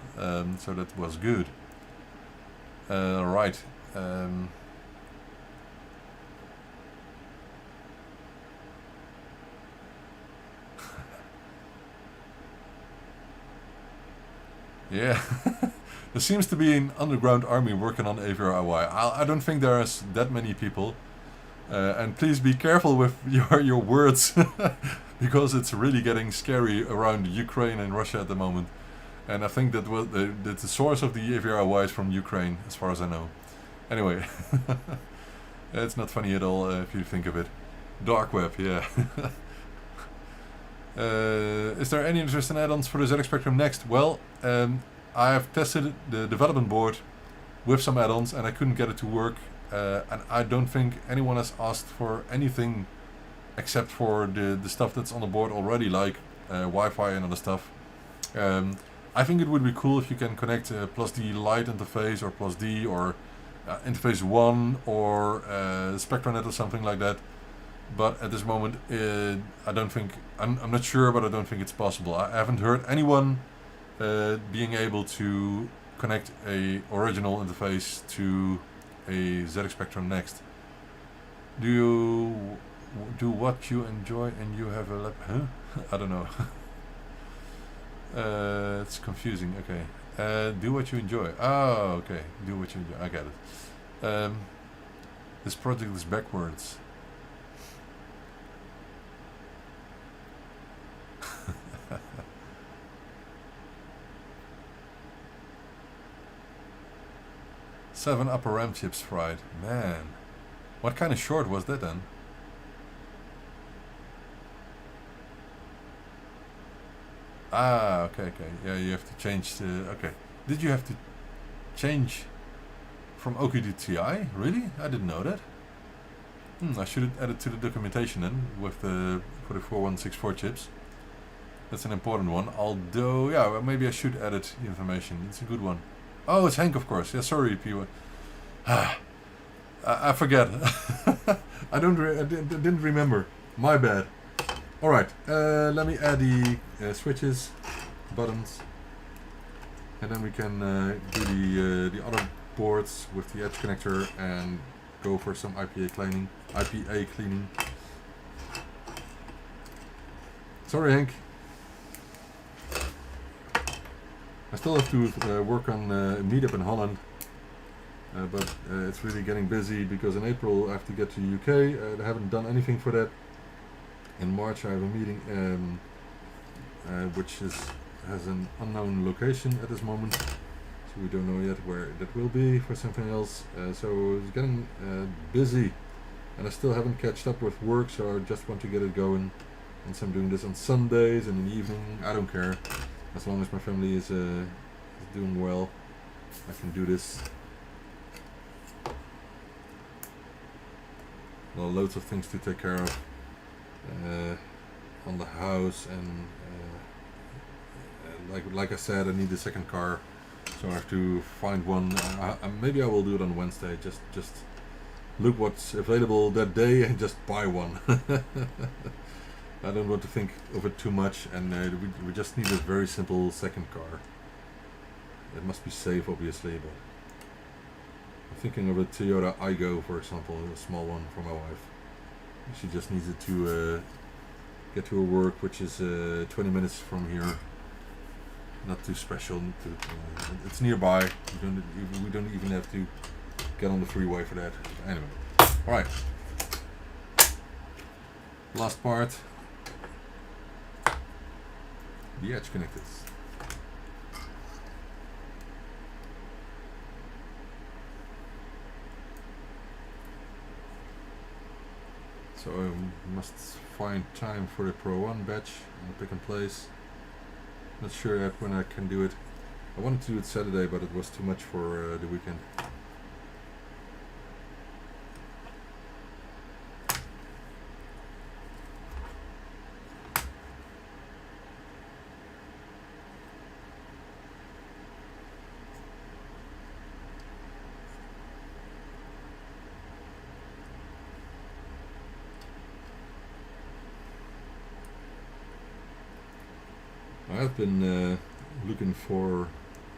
so that was good. Right. Yeah, there seems to be an underground army working on AVR-IY. I don't think there's that many people, and please be careful with your words. Because it's really getting scary around Ukraine and Russia at the moment, and I think that the source of the AVR-IY is from Ukraine, as far as I know. Anyway, it's not funny at all if you think of it. Dark web, yeah. Is there any interest in add-ons for the ZX Spectrum next? Well, I have tested the development board with some add-ons, and I couldn't get it to work, and I don't think anyone has asked for anything except for the stuff that's on the board already, like Wi-Fi and other stuff. I think it would be cool if you can connect plus D light interface or plus D or interface 1 or SpectraNet or something like that. But at this moment, I don't think, I'm not sure, but I don't think it's possible. I haven't heard anyone being able to connect a original interface to a ZX Spectrum Next. Do you do what you enjoy and you have a lap? Huh? I don't know. It's confusing. Okay. Do what you enjoy. Oh, okay. Do what you enjoy. I get it. This project is backwards. Seven upper RAM chips fried. Man. What kind of short was that then? Ah, okay. Yeah, you have to change the... Okay. Did you have to change from OQ to TI? Really? I didn't know that. I should add it to the documentation then, with the for the 4164 chips. That's an important one. Although, yeah, well, maybe I should edit the information. It's a good one. Oh, it's Hank, of course. Yeah, sorry, people. I forget. I didn't remember. My bad. All right. Let me add the switches, buttons, and then we can do the other boards with the edge connector and go for some IPA cleaning. Sorry, Hank. I still have to work on a meetup in Holland, but it's really getting busy because in April I have to get to the UK. I haven't done anything for that. In March I have a meeting which has an unknown location at this moment, so we don't know yet where that will be for something else. So it's getting busy, and I still haven't catched up with work, so I just want to get it going. And so I'm doing this on Sundays and in the evening. I don't care. As long as my family is doing well, I can do this. Well, loads of things to take care of on the house, and like I said, I need a second car, so I have to find one. Maybe I will do it on Wednesday. Just look what's available that day and just buy one. I don't want to think of it too much, and we just need a very simple second car. It must be safe, obviously, but I'm thinking of a Toyota Aygo, for example, a small one for my wife. She just needs it to get to her work, which is 20 minutes from here. Not too special. It's nearby. We don't even have to get on the freeway for that. Anyway, all right. Last part. The edge connectors. So I must find time for the Pro 1 batch and pick and place. Not sure yet when I can do it. I wanted to do it Saturday, but it was too much for the weekend. I've been looking for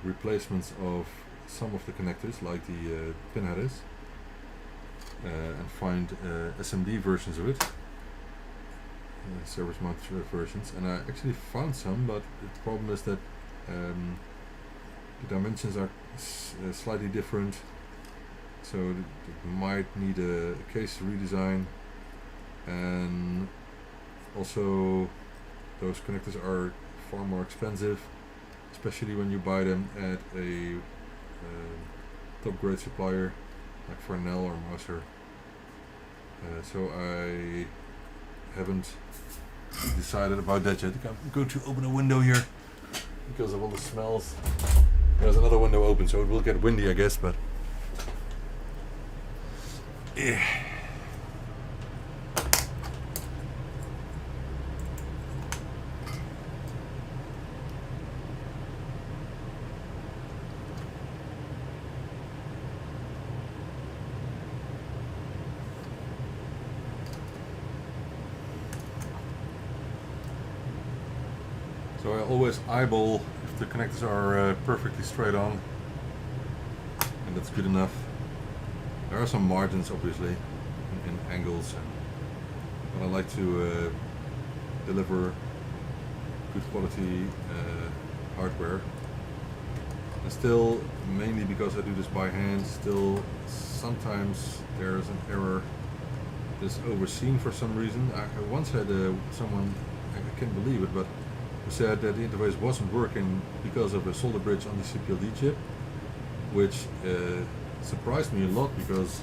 replacements of some of the connectors, like the pin headers, and find SMD versions of it, service mount versions, and I actually found some, but the problem is that the dimensions are slightly different, so it might need a case redesign, and also those connectors are far more expensive, especially when you buy them at a top grade supplier like Farnell or Mouser. So I haven't decided about that yet. I'm going to open a window here because of all the smells. There's another window open, so it will get windy, I guess, but yeah. So I always eyeball if the connectors are perfectly straight on, and that's good enough. There are some margins obviously in angles, but I like to deliver good quality hardware. And still, mainly because I do this by hand, still sometimes there's an error that's overseen for some reason. I once had someone, I can't believe it, but who said that the interface wasn't working because of a solder bridge on the CPLD chip, which surprised me a lot because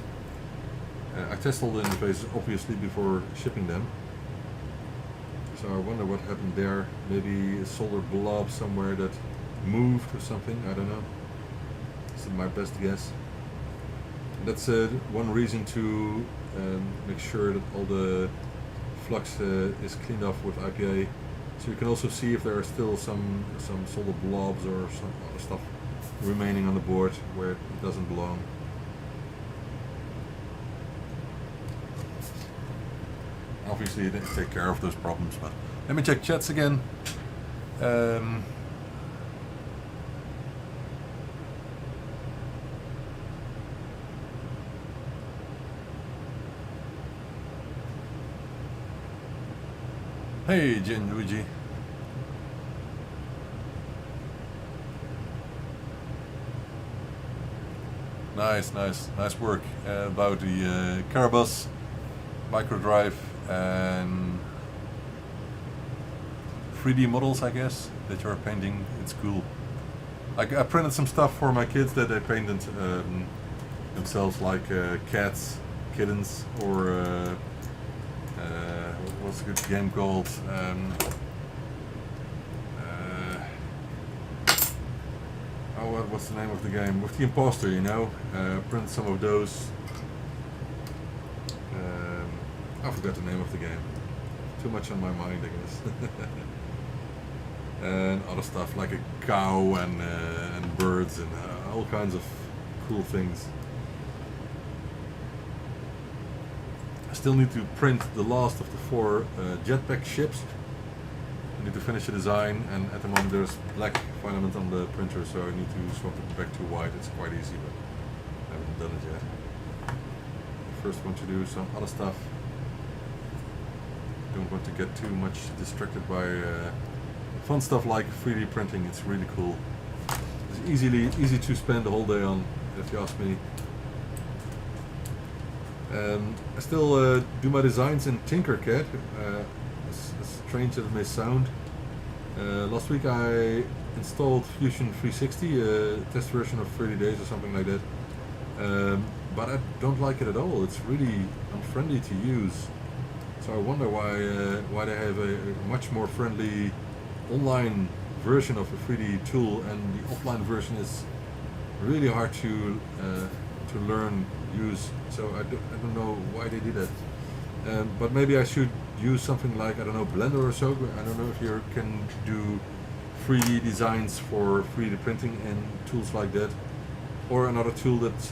I test all the interfaces obviously before shipping them. So I wonder what happened there. Maybe a solder blob somewhere that moved or something, I don't know. This is my best guess. That's one reason to make sure that all the flux is cleaned off with IPA. So you can also see if there are still some solder blobs or some other stuff remaining on the board where it doesn't belong. Obviously, they take care of those problems, but let me check chats again. Hey, Jin Luigi. Nice work about the Carabus micro drive and 3D models, I guess, that you're painting. It's cool. I printed some stuff for my kids that they painted themselves, like cats, kittens, or what's a good game called? What's the name of the game? With the imposter, you know. Print some of those. I forgot the name of the game. Too much on my mind, I guess. And other stuff like a cow and birds and all kinds of cool things. I still need to print the last of the 4 jetpack ships. I need to finish the design, and at the moment there's black filament on the printer, so I need to swap it back to white. It's quite easy, but I haven't done it yet. First want to do some other stuff. Don't want to get too much distracted by fun stuff like 3D printing. It's really cool. It's easy to spend the whole day on, if you ask me. I still do my designs in Tinkercad, as strange as it may sound. Last week I installed Fusion 360, a test version of 30 days or something like that. But I don't like it at all. It's really unfriendly to use. So I wonder why they have a much more friendly online version of a 3D tool, and the offline version is really hard to learn, use. So I don't know why they did that. But maybe I should use something like, I don't know, Blender or so. I don't know if you can do 3D designs for 3D printing and tools like that, or another tool that's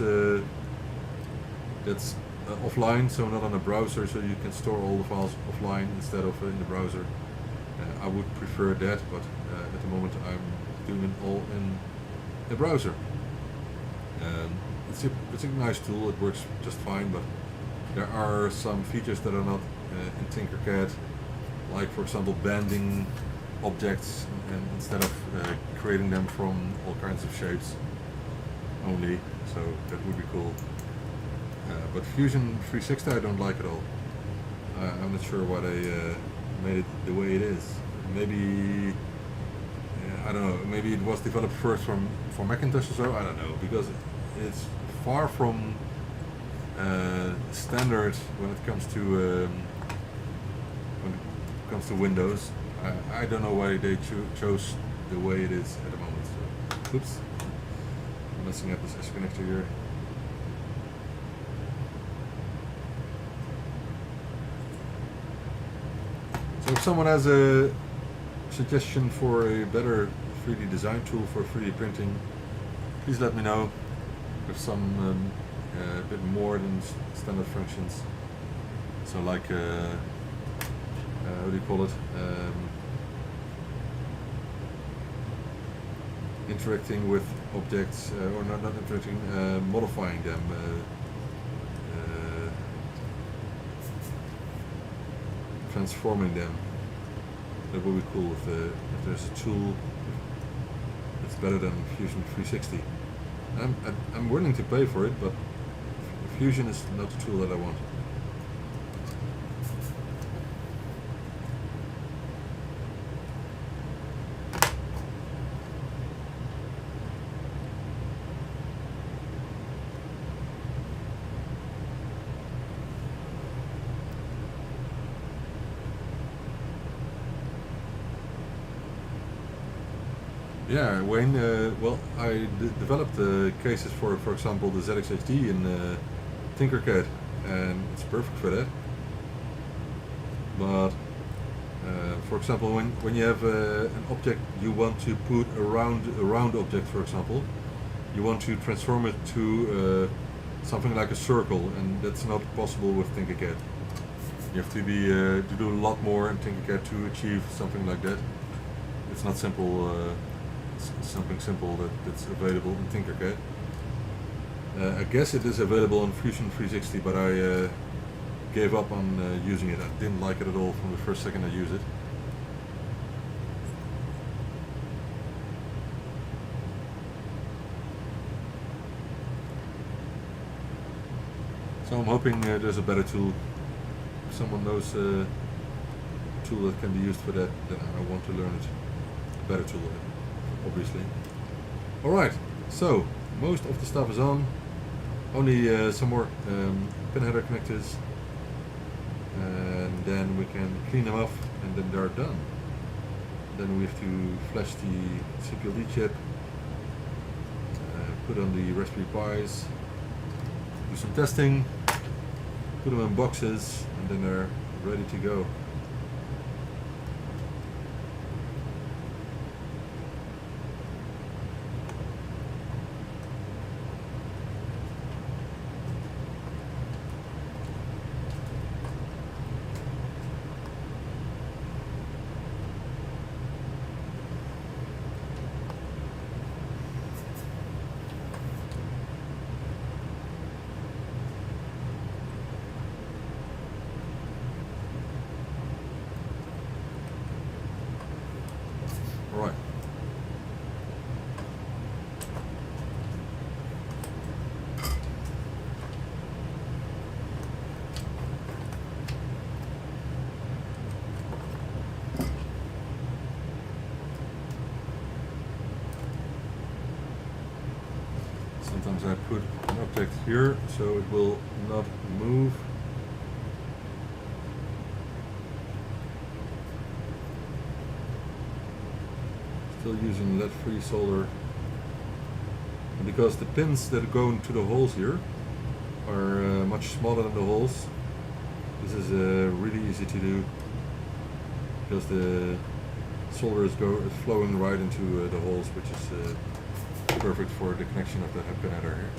offline, so not on a browser, so you can store all the files offline instead of in the browser. I would prefer that, but at the moment I'm doing it all in the browser. It's a nice tool, it works just fine, but there are some features that are not in Tinkercad, like for example banding objects and instead of creating them from all kinds of shapes only, so that would be cool. But Fusion 360 I don't like at all. I'm not sure why they made it the way it is. Maybe, I don't know, maybe it was developed first for Macintosh or so, I don't know, because it's far from standard when it comes to Windows. I don't know why they chose the way it is at the moment. So, oops, I'm messing up this S connector here. So if someone has a suggestion for a better 3D design tool for 3D printing, please let me know. With some a bit more than standard functions. So like, how do you call it? interacting with objects, or not interacting, modifying them. Transforming them. That would be cool if there's a tool that's better than Fusion 360. I'm willing to pay for it, but Fusion is not the tool that I want. Yeah, Wayne, well, I developed cases for example, the ZXHD in Tinkercad, and it's perfect for that. But, for example, when you have an object you want to put around a round object, for example, you want to transform it to something like a circle, and that's not possible with Tinkercad. You have to do a lot more in Tinkercad to achieve something like that. It's not simple. Something simple that's available in Tinkercad. I guess it is available on Fusion 360, but I gave up on using it. I didn't like it at all from the first second I used it. So I'm hoping there's a better tool. If someone knows a tool that can be used for that, then I want to learn it. A better tool, obviously. Alright, so most of the stuff is on. Only some more pin header connectors, and then we can clean them off, and then they're done. Then we have to flash the CPLD chip, put on the Raspberry Pis, do some testing, put them in boxes, and then they're ready to go. Right. Sometimes I put an object here so it will not move. Still using lead-free solder, and because the pins that go into the holes here are much smaller than the holes, this is really easy to do because the solder is flowing right into the holes, which is perfect for the connection of the pin header here.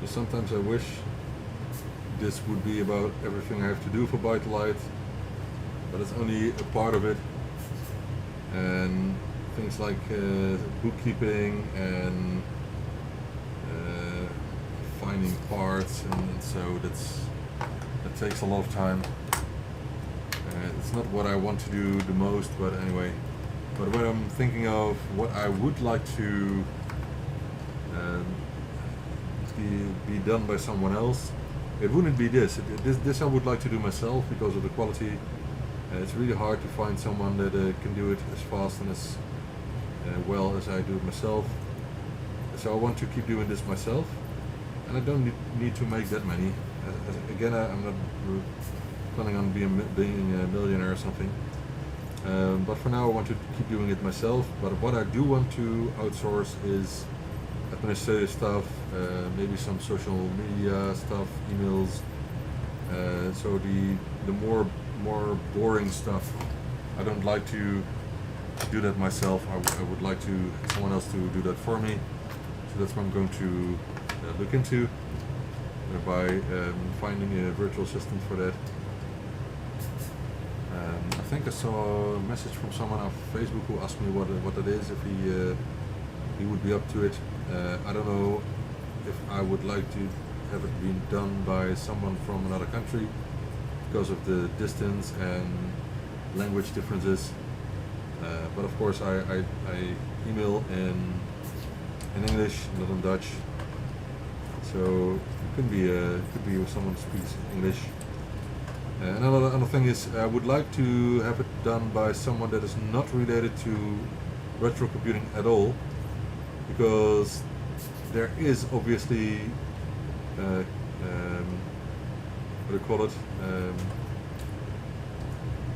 Sometimes I wish this would be about everything I have to do for ByteDelight, but it's only a part of it, and things like bookkeeping and finding parts, and so that takes a lot of time. It's not what I want to do the most, but anyway. But when I'm thinking of what I would like to be done by someone else, it wouldn't be this. This I would like to do myself because of the quality. It's really hard to find someone that can do it as fast and as well as I do it myself. So I want to keep doing this myself, and I don't need to make that many. again, I'm not planning on being a millionaire or something. But for now I want to keep doing it myself. But what I do want to outsource is administrative stuff, maybe some social media stuff, emails. So the more boring stuff, I don't like to do that myself. I would like to someone else to do that for me. So that's what I'm going to look into by finding a virtual assistant for that. I think I saw a message from someone on Facebook who asked me what that is, if he would be up to it. I don't know if I would like to have it been done by someone from another country because of the distance and language differences. But of course I email in English, not in Dutch. So it could be someone who speaks English. Another thing is I would like to have it done by someone that is not related to retro computing at all, because there is obviously what do you call it,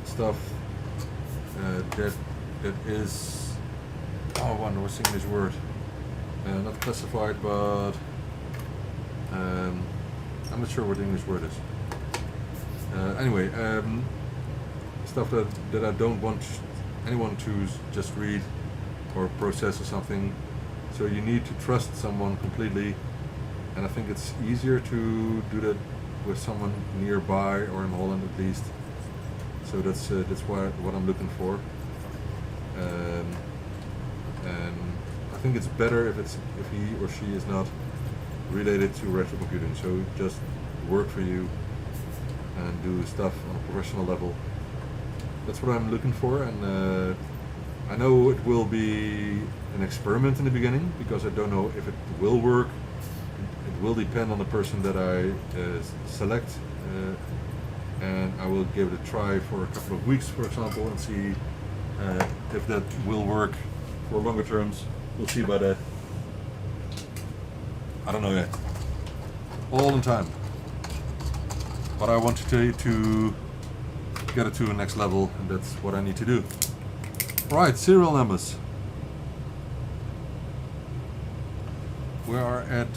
stuff that is, what's the English word, not classified, but I'm not sure what the English word is. Anyway, stuff that I don't want anyone to just read or process or something. So you need to trust someone completely, and I think it's easier to do that with someone nearby or in Holland at least. So that's what I'm looking for. And I think it's better if he or she is not related to retro computing. So just work for you and do stuff on a professional level. That's what I'm looking for, and I know it will be an experiment in the beginning because I don't know if it will work. It will depend on the person that I select, and I will give it a try for a couple of weeks, for example, and see if that will work for longer terms. We'll see about that. I don't know yet. All in time. But I want to get it to the next level, and that's what I need to do. Right, serial numbers. We are at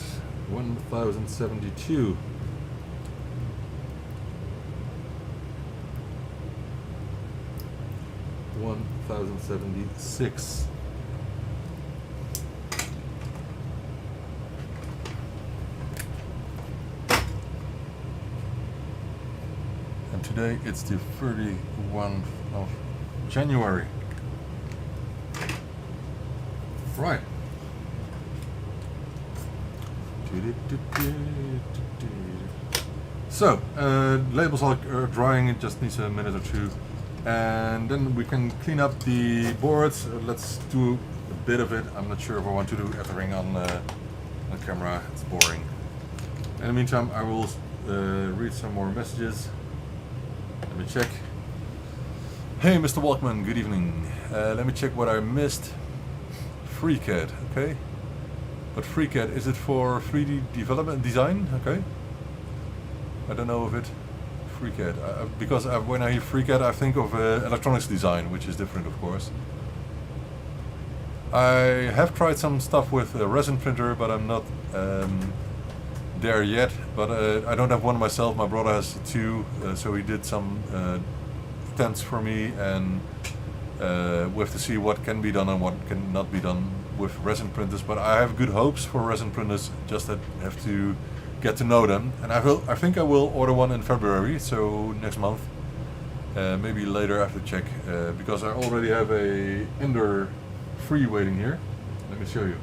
1072. $1,076. And today it's the 31st of January. Right. So, labels are drying, it just needs a minute or two. And then we can clean up the boards. Let's do a bit of it. I'm not sure if I want to do everything on camera, it's boring. In the meantime, I will read some more messages. Let me check. Hey Mr. Walkman, good evening. Let me check what I missed. FreeCAD, okay. But FreeCAD, is it for 3D development design? Okay. I don't know if it FreeCAD, because when I hear FreeCAD I think of electronics design, which is different of course. I have tried some stuff with a resin printer, but I'm not there yet. But I don't have one myself, my brother has two, so he did some tents for me, and we have to see what can be done and what cannot be done with resin printers. But I have good hopes for resin printers, just that I have to get to know them, and I think I will order one in February, so next month. Maybe later I have to check, because I already have a Ender 3 waiting here. Let me show you.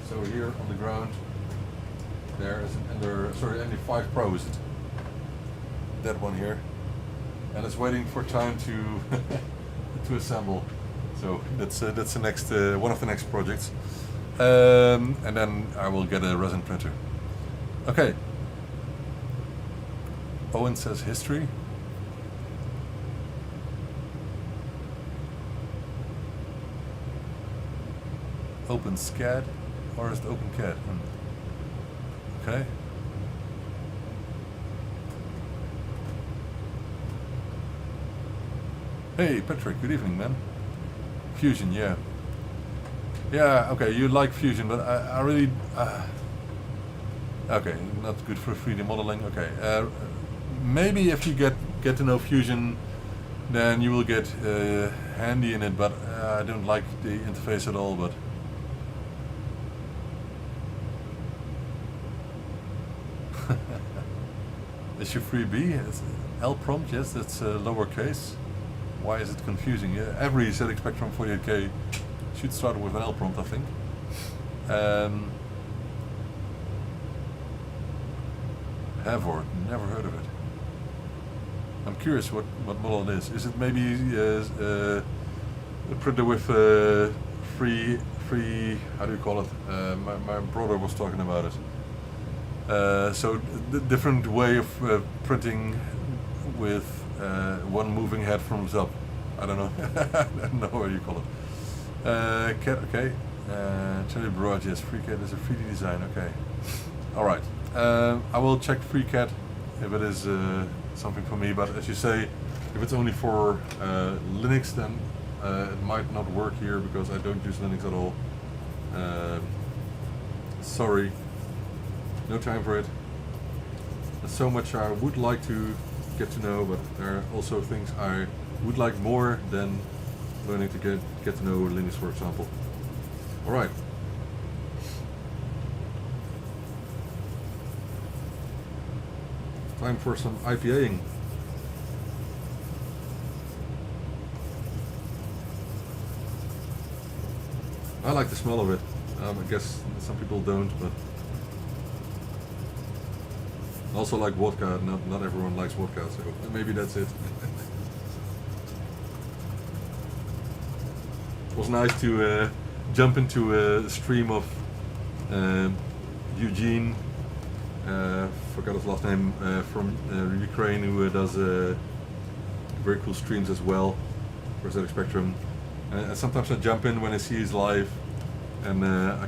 So here on the ground there is an Ender, sorry, Ender 5 Pro is it? That one here, and it's waiting for time to to assemble. So that's the next one of the next projects. And then I will get a resin printer. Okay. Owen says history. Open SCAD, or is it OpenCAD? Okay. Hey Patrick, good evening, man. Fusion, yeah. Yeah, okay, you like Fusion, but I really... okay, not good for 3D modeling. Okay, maybe if you get to know Fusion, then you will get handy in it, but I don't like the interface at all, but... Issue 3B, it's L prompt, yes, that's lowercase. Why is it confusing? Yeah, every ZX Spectrum 48K should start with an L prompt, I think. Havor, never heard of it. I'm curious what model it is. Is it maybe a printer with free, how do you call it? My brother was talking about it. So the different way of printing with one moving head from up. I don't know. I don't know what you call it. CAD, okay. Cherry Broad, yes. FreeCAD is a 3D design. Okay. All right. I will check FreeCAD if it is something for me. But as you say, if it's only for Linux, then it might not work here because I don't use Linux at all. Sorry. No time for it. There's so much I would like to get to know, but there are also things I would like more than learning to get to know Linux, for example. All right. Time for some IPAing. I like the smell of it. I guess some people don't, but I also like vodka. Not everyone likes vodka, so maybe that's it. It was nice to jump into a stream of Eugene, forgot his last name, from Ukraine, who does very cool streams as well for ZX Spectrum. Sometimes I jump in when I see his live, and I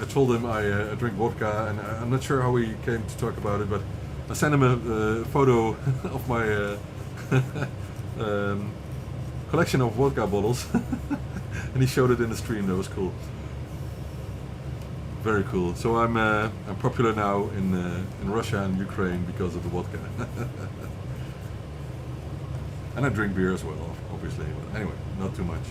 told him I drink vodka, and I'm not sure how we came to talk about it, but I sent him a photo of my collection of vodka bottles, and he showed it in the stream. That was cool. Very cool. So I'm popular now in Russia and Ukraine because of the vodka. And I drink beer as well, obviously. But anyway, not too much.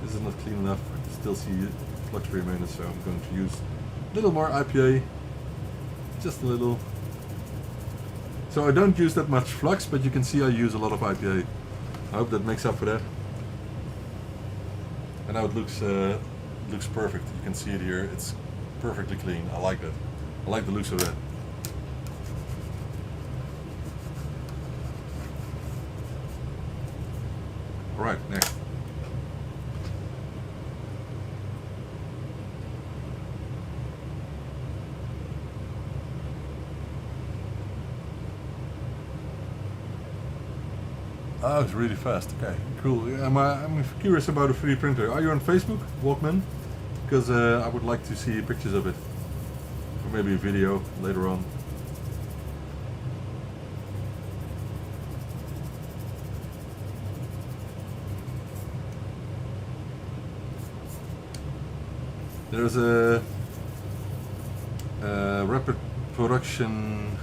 This is not clean enough. I can still see flux remainers, so I'm going to use a little more IPA. Just a little. So I don't use that much flux, but you can see I use a lot of IPA. I hope that makes up for that. And now it looks perfect. You can see it here. It's perfectly clean. I like that. I like the looks of that. All right, next. Oh, it's really fast. Okay, cool. Yeah, I'm curious about a 3D printer. Are you on Facebook, Walkman? Because I would like to see pictures of it. Or maybe a video later on. There's a rapid production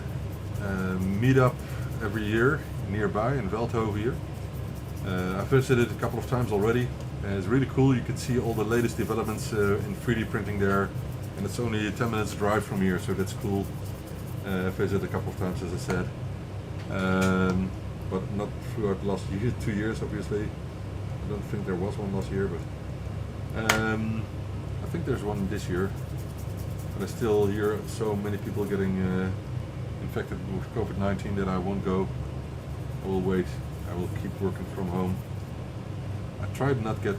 meetup every year nearby in Veldhoven here. I visited a couple of times already. It's really cool. You can see all the latest developments in 3D printing there, and it's only a 10 minutes drive from here, so that's cool. I visited a couple of times, as I said, but not throughout the last 2 years, obviously. I don't think there was one last year, but I think there's one this year. But I still hear so many people getting infected with COVID-19 that I won't go. I will wait. I will keep working from home. I tried not get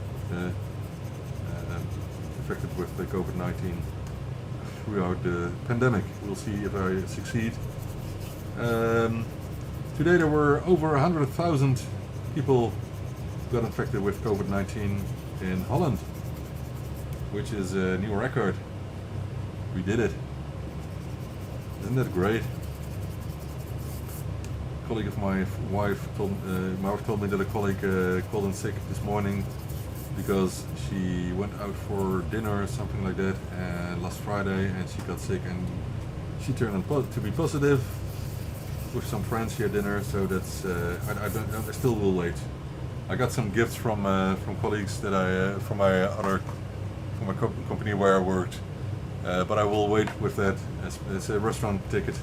infected with the COVID-19 throughout the pandemic. We'll see if I succeed. Today there were over 100,000 people who got infected with COVID-19 in Holland, which is a new record. We did it. Isn't that great? colleague of my wife told me that a colleague called in sick this morning because she went out for dinner or something like that last Friday, and she got sick, and she turned out to be positive with some friends here at dinner. So that's I still will wait. I got some gifts from colleagues that from my company where I worked, but I will wait with that. It's a restaurant ticket.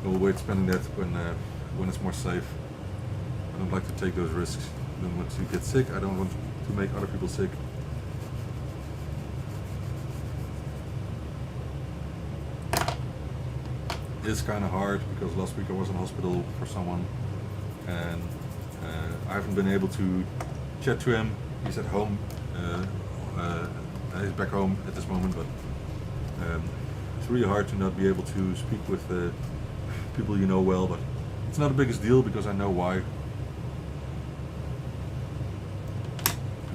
I will wait spending that when it's more safe. I don't like to take those risks. I don't want to get sick. I don't want to make other people sick. It's kind of hard because last week I was in hospital for someone, and I haven't been able to chat to him. He's at home. He's back home at this moment, but it's really hard to not be able to speak with people you know well. But it's not the biggest deal because I know why.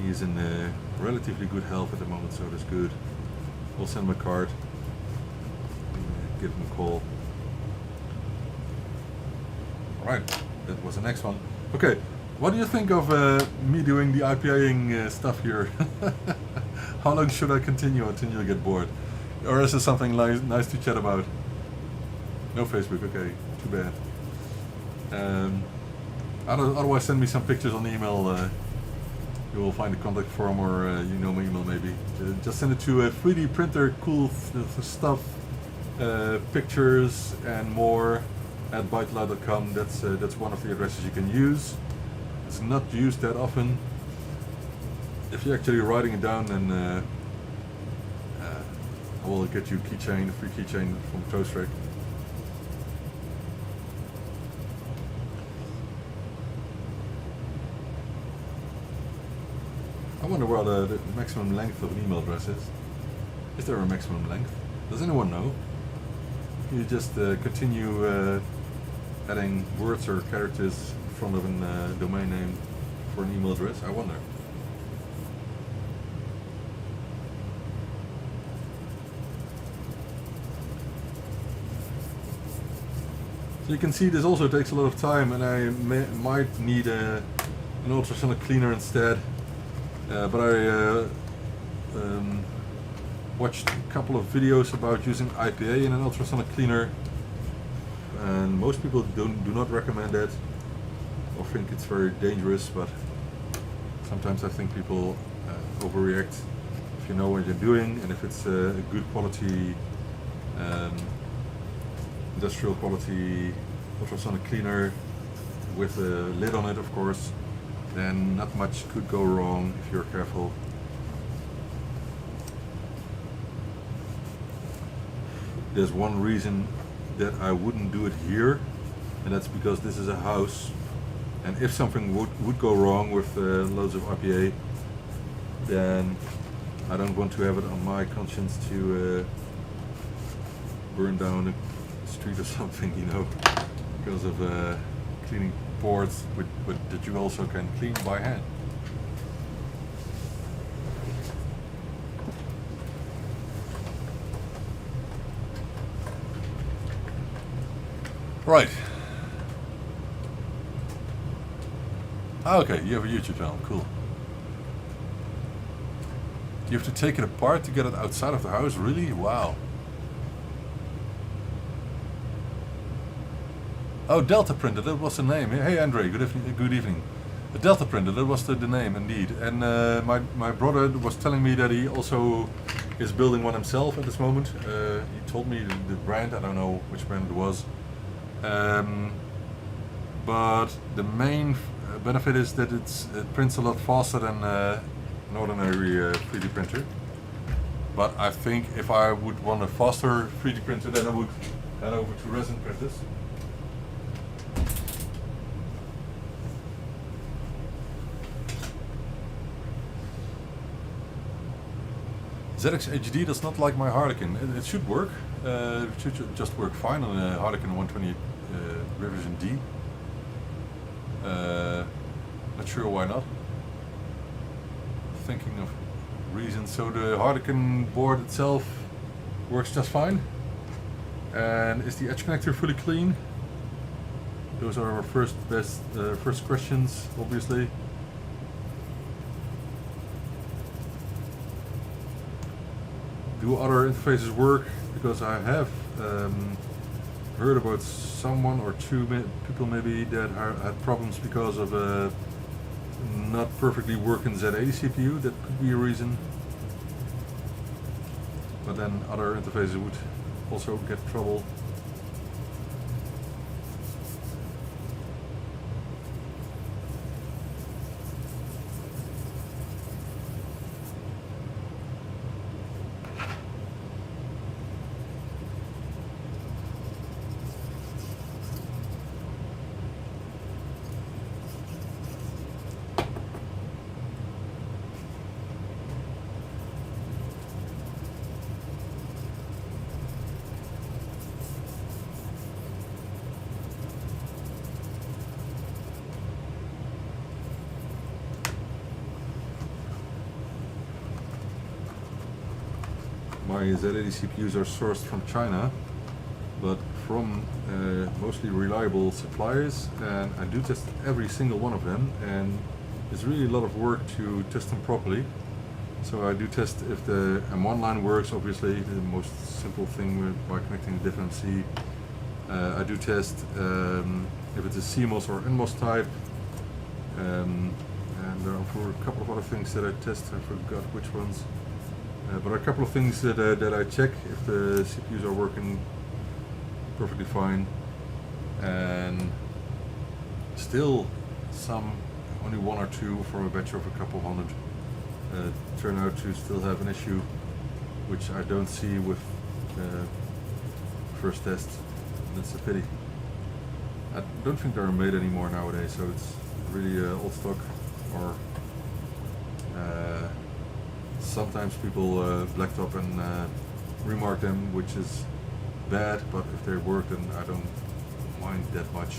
He is in relatively good health at the moment, so that's good. I'll send him a card, give him a call. Alright, that was the next one. Okay, what do you think of me doing the IPAing stuff here? How long should I continue until you get bored? Or is there something nice to chat about? No Facebook, okay, too bad. Otherwise send me some pictures on email. You will find the contact form, or you know my email maybe. Just send it to a 3D printer, cool stuff, pictures and more at ByteDelight.com. That's one of the addresses you can use. It's not used that often. If you're actually writing it down, then I will get you a keychain, a free keychain from Toastrek. I wonder what the maximum length of an email address is. Is there a maximum length? Does anyone know? Can you just continue adding words or characters in front of a domain name for an email address? I wonder. So you can see this also takes a lot of time, and I might need an ultrasonic cleaner instead. But I watched a couple of videos about using IPA in an ultrasonic cleaner, and most people do not recommend that or think it's very dangerous, but sometimes I think people overreact. If you know what you're doing, and if it's a good quality, industrial quality ultrasonic cleaner with a lid on it, of course, then not much could go wrong if you're careful. There's one reason that I wouldn't do it here, and that's because this is a house, and if something would go wrong with loads of IPA, then I don't want to have it on my conscience to burn down a street or something, you know, because of cleaning boards that you also can clean by hand. Right. Okay, you have a YouTube channel, cool. You have to take it apart to get it outside of the house, really? Wow. Oh, Delta Printer, that was the name. Hey Andre, good evening. The Delta Printer, that was the name indeed. And my brother was telling me that he also is building one himself at this moment. He told me the brand, I don't know which brand it was. But the main benefit is that it prints a lot faster than an ordinary 3D printer. But I think if I would want a faster 3D printer, then I would head over to resin printers. ZX HD does not like my Harlequin. It should work. It should just work fine on a Harlequin 120 revision D. Not sure why not. Thinking of reasons. So the Harlequin board itself works just fine. And is the edge connector fully clean? Those are our first questions, obviously. Do other interfaces work? Because I have heard about someone or two people maybe that had problems because of a not perfectly working Z80 CPU. That could be a reason. But then other interfaces would also get trouble. My Z80 CPUs are sourced from China, but from mostly reliable suppliers, and I do test every single one of them, and it's really a lot of work to test them properly. So I do test if the M1 line works, obviously the most simple thing by connecting the diff MC. I do test if it's a CMOS or NMOS type, and there are for a couple of other things that I test. I forgot which ones. But there are a couple of things that I check if the CPUs are working perfectly fine, and still only one or two from a batch of a couple hundred turn out to still have an issue, which I don't see with first test. That's a pity. I don't think they're made anymore nowadays, so it's really old stock, or sometimes people blacktop and remark them, which is bad, but if they work, then I don't mind that much.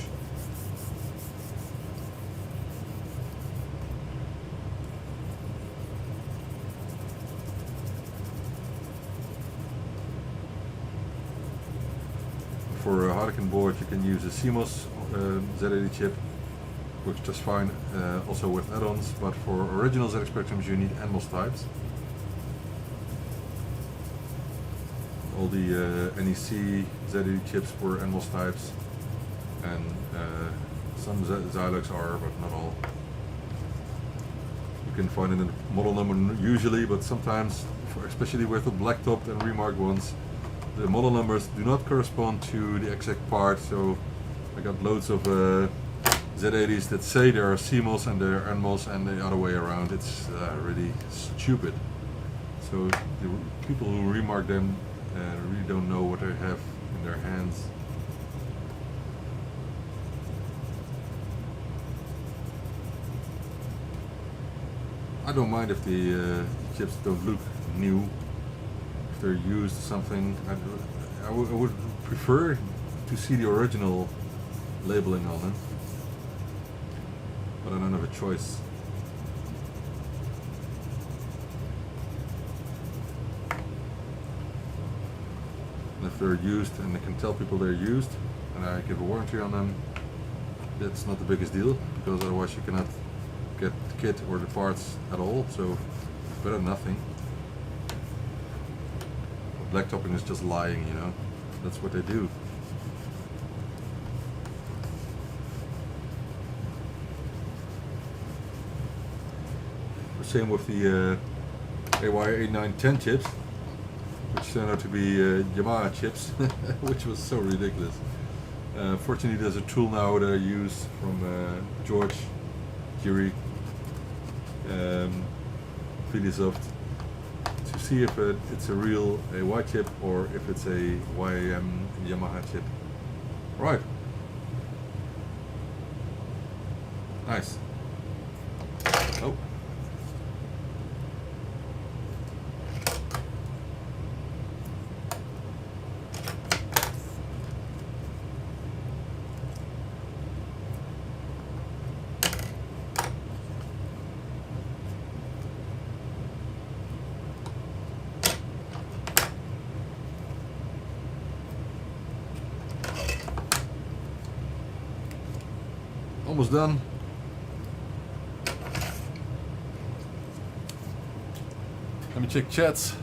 For a Harlequin board, you can use a CMOS Z80 chip, works just fine, also with add-ons, but for original ZX Spectrums you need NMOS types. All the NEC Z80 chips were NMOS types, and some Xilinx are, but not all. You can find it in the model number usually, but sometimes, especially with the blacktopped and remarked ones, the model numbers do not correspond to the exact part. So I got loads of Z80s that say they are CMOS and they're NMOS, and the other way around. It's really stupid. So the people who remark them really don't know what they have in their hands. I don't mind if the chips don't look new, if they're used something. I would prefer to see the original labeling on them, but I don't have a choice. And if they're used and I can tell people they're used and I give a warranty on them, that's not the biggest deal, because otherwise you cannot get the kit or the parts at all, so it's better than nothing. Blacktopping is just lying, you know, that's what they do. The same with the AY8910 chips, which turned out to be Yamaha chips, which was so ridiculous. Fortunately, there's a tool now that I use from George Curie, Philisoft, to see if it's a real AY chip or if it's a YAM Yamaha chip. Right. Nice. Oh. almost done. Let me check chats.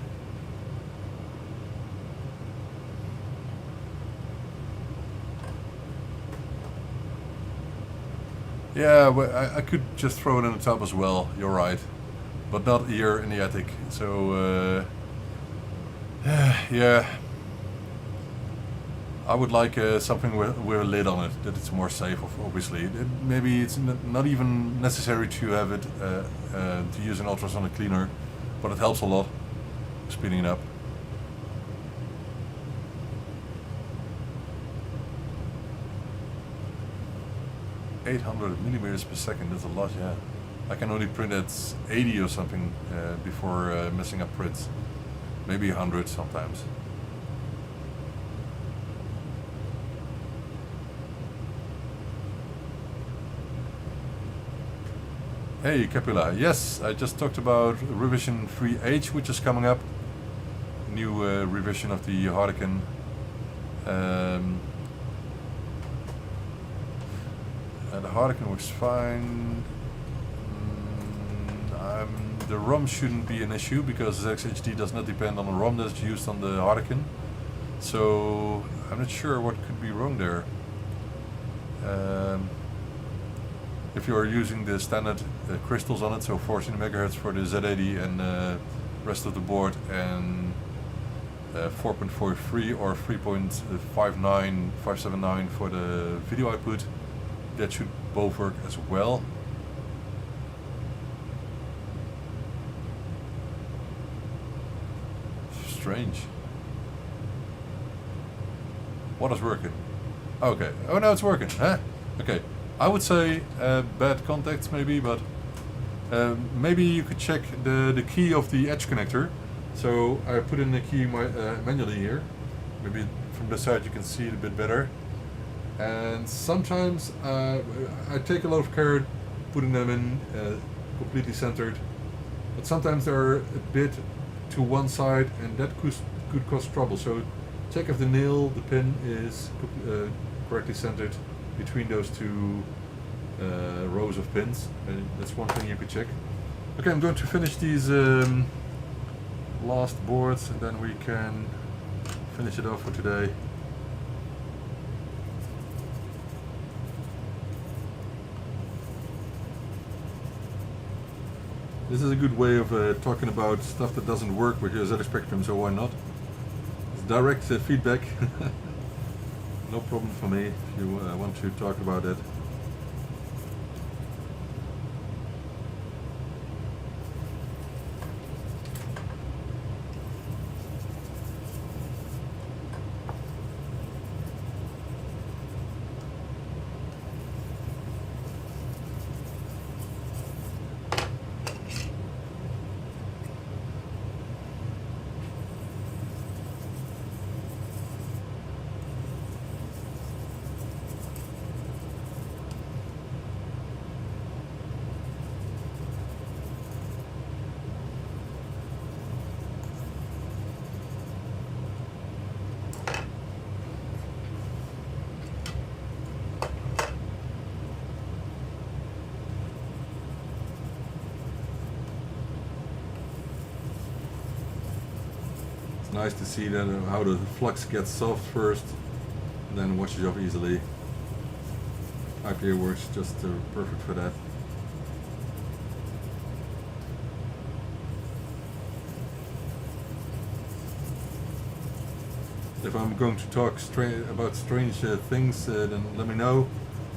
Yeah, well, I could just throw it in the top as well, you're right. But not here in the attic, so yeah. I would like something with a lid on it, that it's more safe, obviously. Maybe it's not even necessary to have it, to use an ultrasonic cleaner, but it helps a lot, speeding it up. (800 millimeters per second), that's a lot, yeah. I can only print at 80 or something before messing up prints. Maybe 100 sometimes. Hey Capula, yes, I just talked about revision 3H, which is coming up. New revision of the Harlequin. The Harlequin works fine. The ROM shouldn't be an issue because XHD does not depend on the ROM that's used on the Harlequin. So I'm not sure what could be wrong there. If you are using the standard crystals on it, so 14 MHz for the Z80 and rest of the board, and 4.43 or 3.59579 for the video output, that should both work as well. Strange. What is working? Okay. Oh, now it's working. Huh? Okay. I would say bad contacts maybe, but maybe you could check the key of the edge connector. So I put in the key manually here. Maybe from the side you can see it a bit better. And sometimes I take a lot of care putting them in completely centered. But sometimes they're a bit to one side, and that could cause trouble. So check if the nail, the pin is correctly centered between those two rows of pins. That's one thing you could check. Okay, I'm going to finish these last boards, and then we can finish it off for today. This is a good way of talking about stuff that doesn't work with your ZX Spectrum, so why not? It's direct feedback. No problem for me if you want to talk about it. Nice to see that how the flux gets soft first and then washes off easily. IPA works just perfect for that. If I'm going to talk about strange things, then let me know.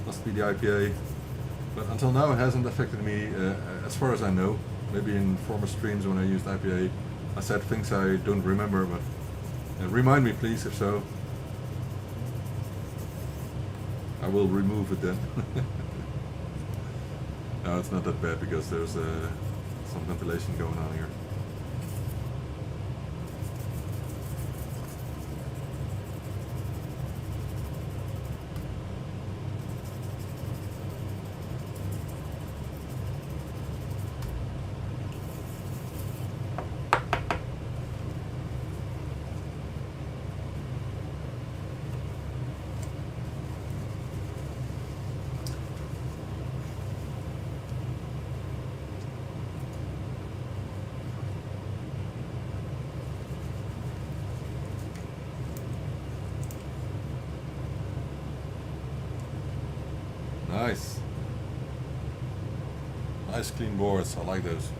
Must be the IPA. But until now it hasn't affected me as far as I know. Maybe in former streams when I used IPA I said things I don't remember, but remind me please if so. I will remove it then. No, it's not that bad because there's some ventilation going on here. Nice. Nice clean boards, I like those.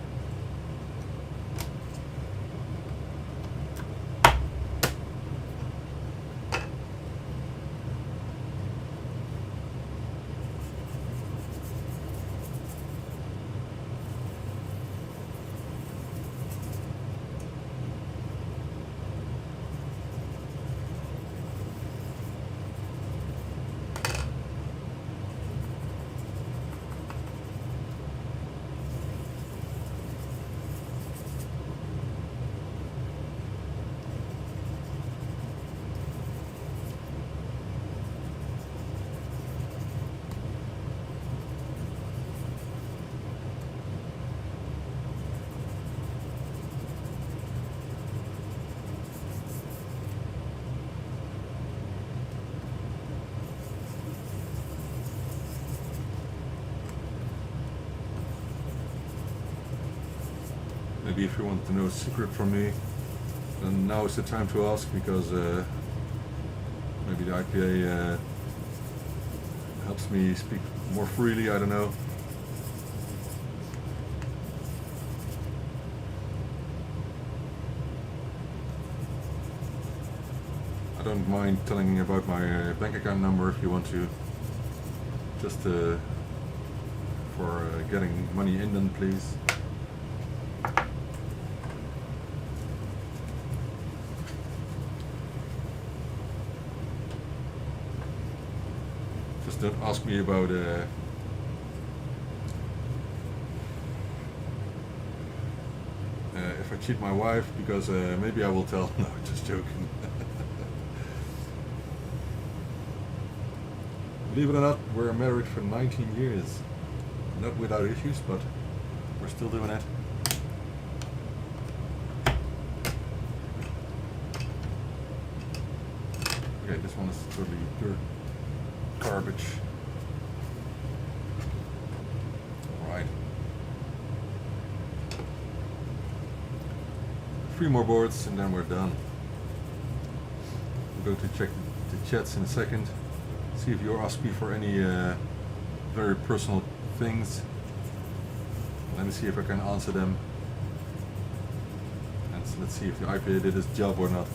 Maybe if you want to know a secret from me, then now is the time to ask, because maybe the IPA helps me speak more freely, I don't know. I don't mind telling you about my bank account number if you want to, just for getting money in, then please. Just don't ask me about if I cheat my wife, because maybe I will tell. No, just joking. Believe it or not, we're married for 19 years. Not without issues, but we're still doing it. Okay, this one is totally pure garbage. Alright. 3 more boards and then we're done. We'll go to check the chats in a second. See if you ask me for any very personal things. Let me see if I can answer them. And so let's see if the IPA did its job or not.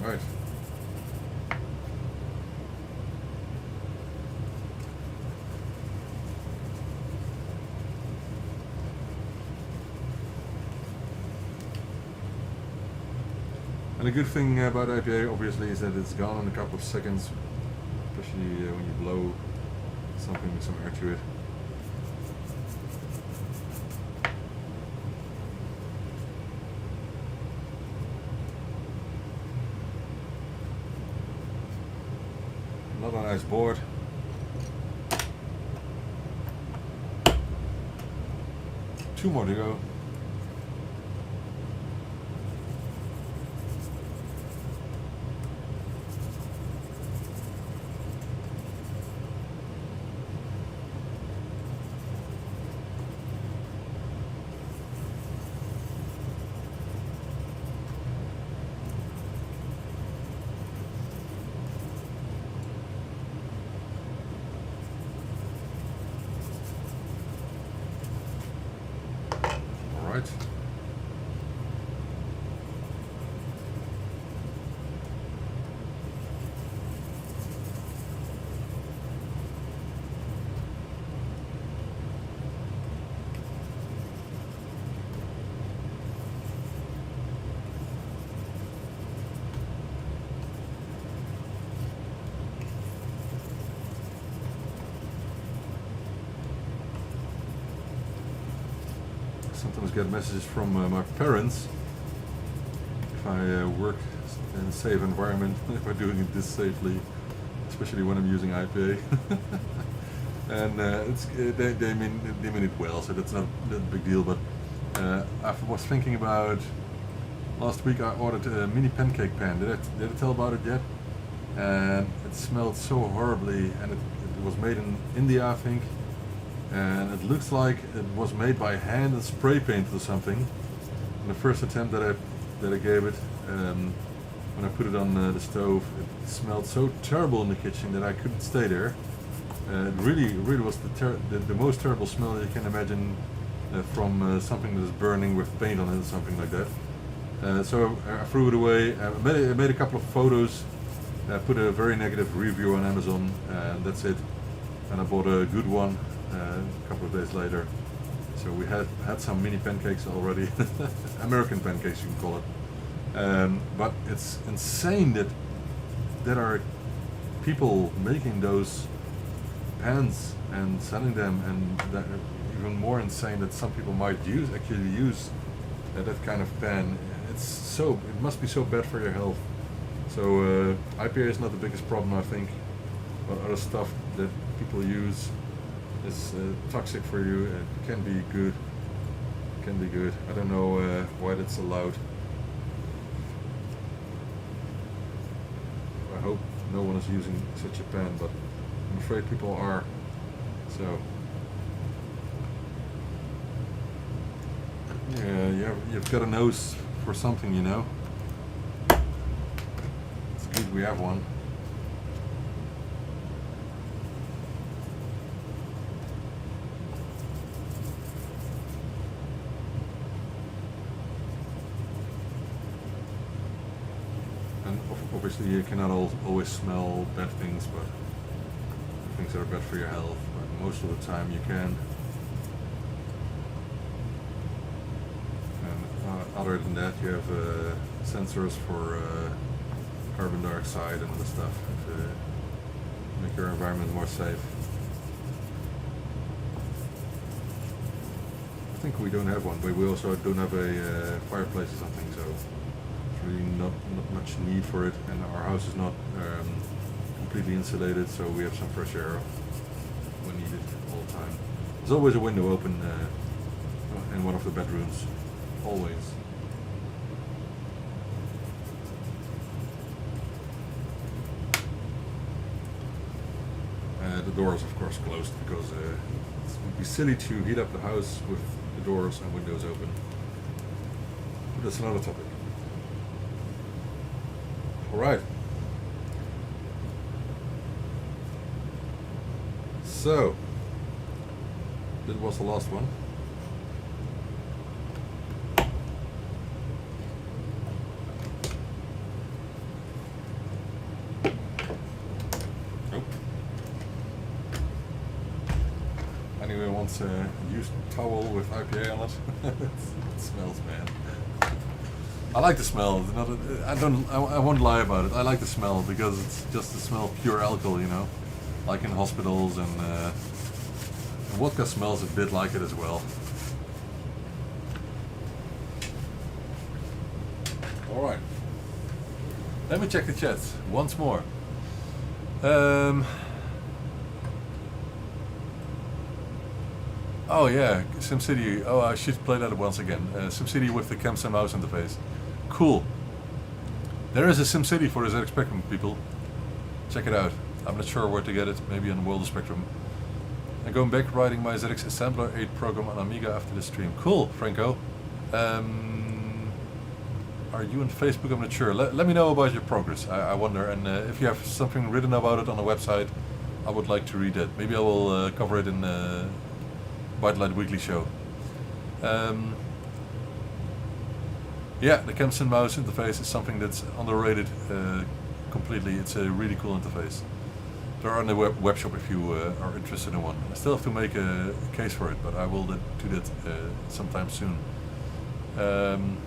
Right. And the good thing about IPA obviously is that it's gone in a couple of seconds, especially when you blow something with some air to it. Another nice board. Two more to go. Alright. Sometimes get messages from my parents if I work in a safe environment, if I'm doing it this safely, especially when I'm using IPA. And they mean it well, so that's not a big deal. But I was thinking about last week. I ordered a mini pancake pan. Did I tell about it yet? And it smelled so horribly, and it was made in India, I think. And it looks like it was made by hand and spray painted or something. And the first attempt that I gave it, when I put it on the stove, it smelled so terrible in the kitchen that I couldn't stay there. It really was the most terrible smell you can imagine from something that is burning with paint on it or something like that. So I threw it away. I made a couple of photos. I put a very negative review on Amazon, and that's it. And I bought a good one a couple of days later. So we had some mini pancakes already. American pancakes, you can call it. But it's insane that there are people making those pans and selling them, and that even more insane that some people might actually use that kind of pan. It must be so bad for your health. So IPA is not the biggest problem, I think, but other stuff that people use is toxic for you. It can be good. I don't know why that's allowed. I hope no one is using such a pan, but I'm afraid people are. So yeah, you've got a nose for something, you know. It's good we have one. And obviously you cannot always smell bad things, but things that are bad for your health. But most of the time you can. And other than that, you have sensors for carbon dioxide and other stuff to make your environment more safe. I think we don't have one, but we also don't have a fireplace or something, so there's really not much need for it, and our house is not completely insulated, so we have some fresh air when needed all the time. There's always a window open in one of the bedrooms, always. The door is of course closed because it would be silly to heat up the house with the doors and windows open. But that's another topic. Alright. So, that was the last one. Anyone wants a used towel with IPA on it? It smells bad. I like the smell. I won't lie about it. I like the smell because it's just the smell of pure alcohol, you know, like in hospitals, and vodka smells a bit like it as well. All right. Let me check the chat once more. Oh yeah, SimCity. Oh, I should play that once again. SimCity with the Kempson mouse interface. Cool. There is a SimCity for the ZX Spectrum, people. Check it out. I'm not sure where to get it. Maybe on World of Spectrum. I'm going back writing my ZX Assembler 8 program on Amiga after the stream. Cool, Franco. Are you on Facebook? I'm not sure. Let me know about your progress. I wonder. And if you have something written about it on the website, I would like to read it. Maybe I will cover it in ByteDelight Weekly Show. Yeah, the Kempson mouse interface is something that's underrated completely. It's a really cool interface. They're on the web shop if you are interested in one. I still have to make a case for it, but I will do that sometime soon. And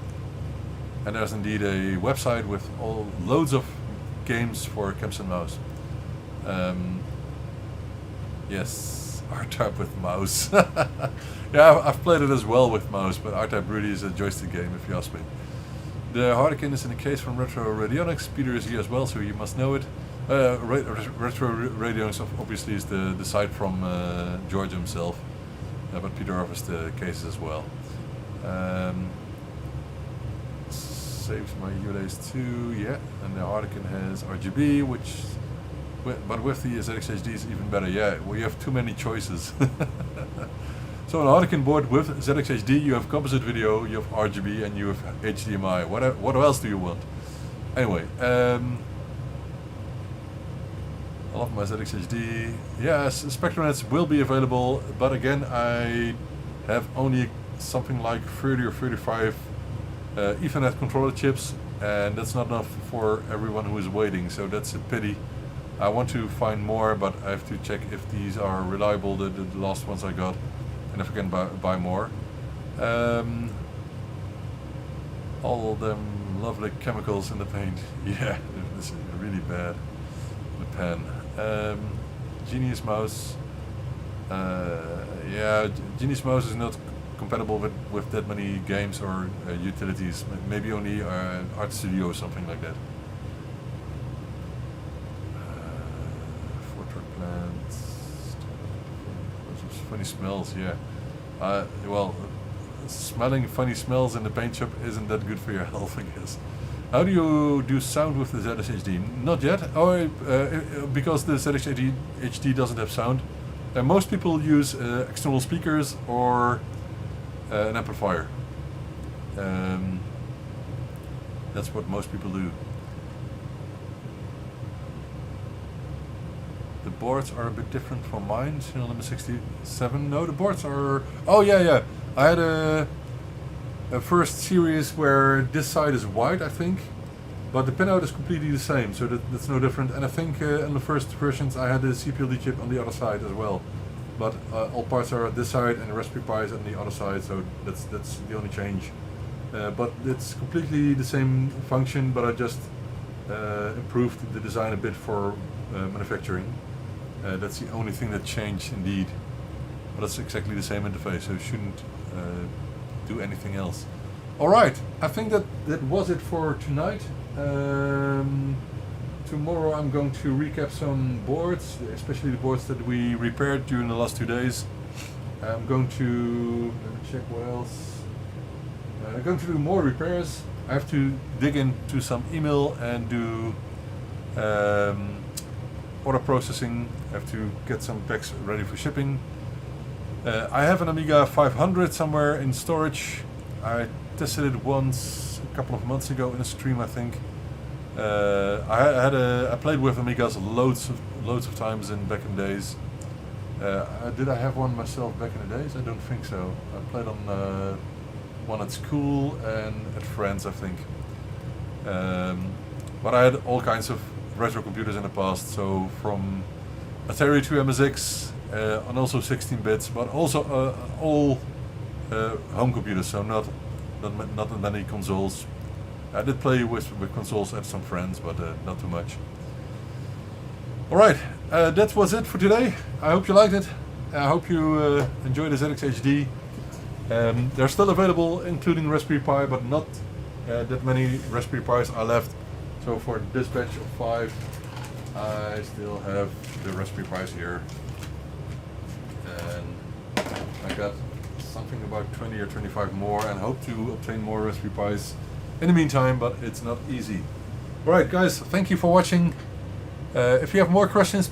there's indeed a website with loads of games for Kempson mouse. Yes, R-Type with mouse. Yeah, I've played it as well with mouse, but R-Type really is a joystick game if you ask me. The Harlequin is in a case from Retro Radionics. Peter is here as well, so you must know it. Retro Radionics obviously is the site from George himself, but Peter offers the cases as well. Saves my ULAs too, yeah, and the Harlequin has RGB, but with the ZX HD is even better. Yeah, well, you have too many choices. So on a Harlequin board with ZX HD, you have composite video, you have RGB, and you have HDMI. What else do you want? Anyway, I love my ZX HD. Yes, SpectrumNets will be available, but again, I have only something like 30 or 35 Ethernet controller chips, and that's not enough for everyone who is waiting, so that's a pity. I want to find more, but I have to check if these are reliable, the last ones I got, and if I can buy more. All them lovely chemicals in the paint. Yeah, this is really bad. The pen. Genius mouse. Yeah, Genius mouse is not compatible with that many games or utilities. Maybe only Art Studio or something like that. Funny smells, yeah. Well, smelling funny smells in the paint shop isn't that good for your health, I guess. How do you do sound with the ZX HD? Not yet. Oh, because the ZX HD doesn't have sound. Most people use external speakers or an amplifier. That's what most people do. The boards are a bit different from mine, serial number 67. No, the boards are... Oh, yeah. I had a first series where this side is white, I think. But the pinout is completely the same, so that's no different. And I think in the first versions I had the CPLD chip on the other side as well. But all parts are at this side and the Raspberry Pi is on the other side, so that's the only change. But it's completely the same function, but I just improved the design a bit for manufacturing. That's the only thing that changed indeed, but it's exactly the same interface, so it shouldn't do anything else. Alright, I think that was it for tonight. Tomorrow I'm going to recap some boards, especially the boards that we repaired during the last 2 days. I'm going to, let me check what else. I'm going to do more repairs. I have to dig into some email and do order processing. I have to get some packs ready for shipping. I have an Amiga 500 somewhere in storage. I tested it once a couple of months ago in a stream, I think. I played with Amigas loads of times back in the days. Did I have one myself back in the days? I don't think so. I played on one at school and at friends, I think. But I had all kinds of retro computers in the past, so from Atari to MSX, and also 16 bits, but also all home computers, so not many consoles. I did play with consoles at some friends, but not too much. Alright, that was it for today. I hope you liked it. I hope you enjoyed the ZX HD. They're still available, including Raspberry Pi, but not that many Raspberry Pis are left. So for this batch of 5, I still have the Raspberry Pis here. And I got something about 20 or 25 more and hope to obtain more Raspberry Pis in the meantime, but it's not easy. Alright guys, thank you for watching. If you have more questions, please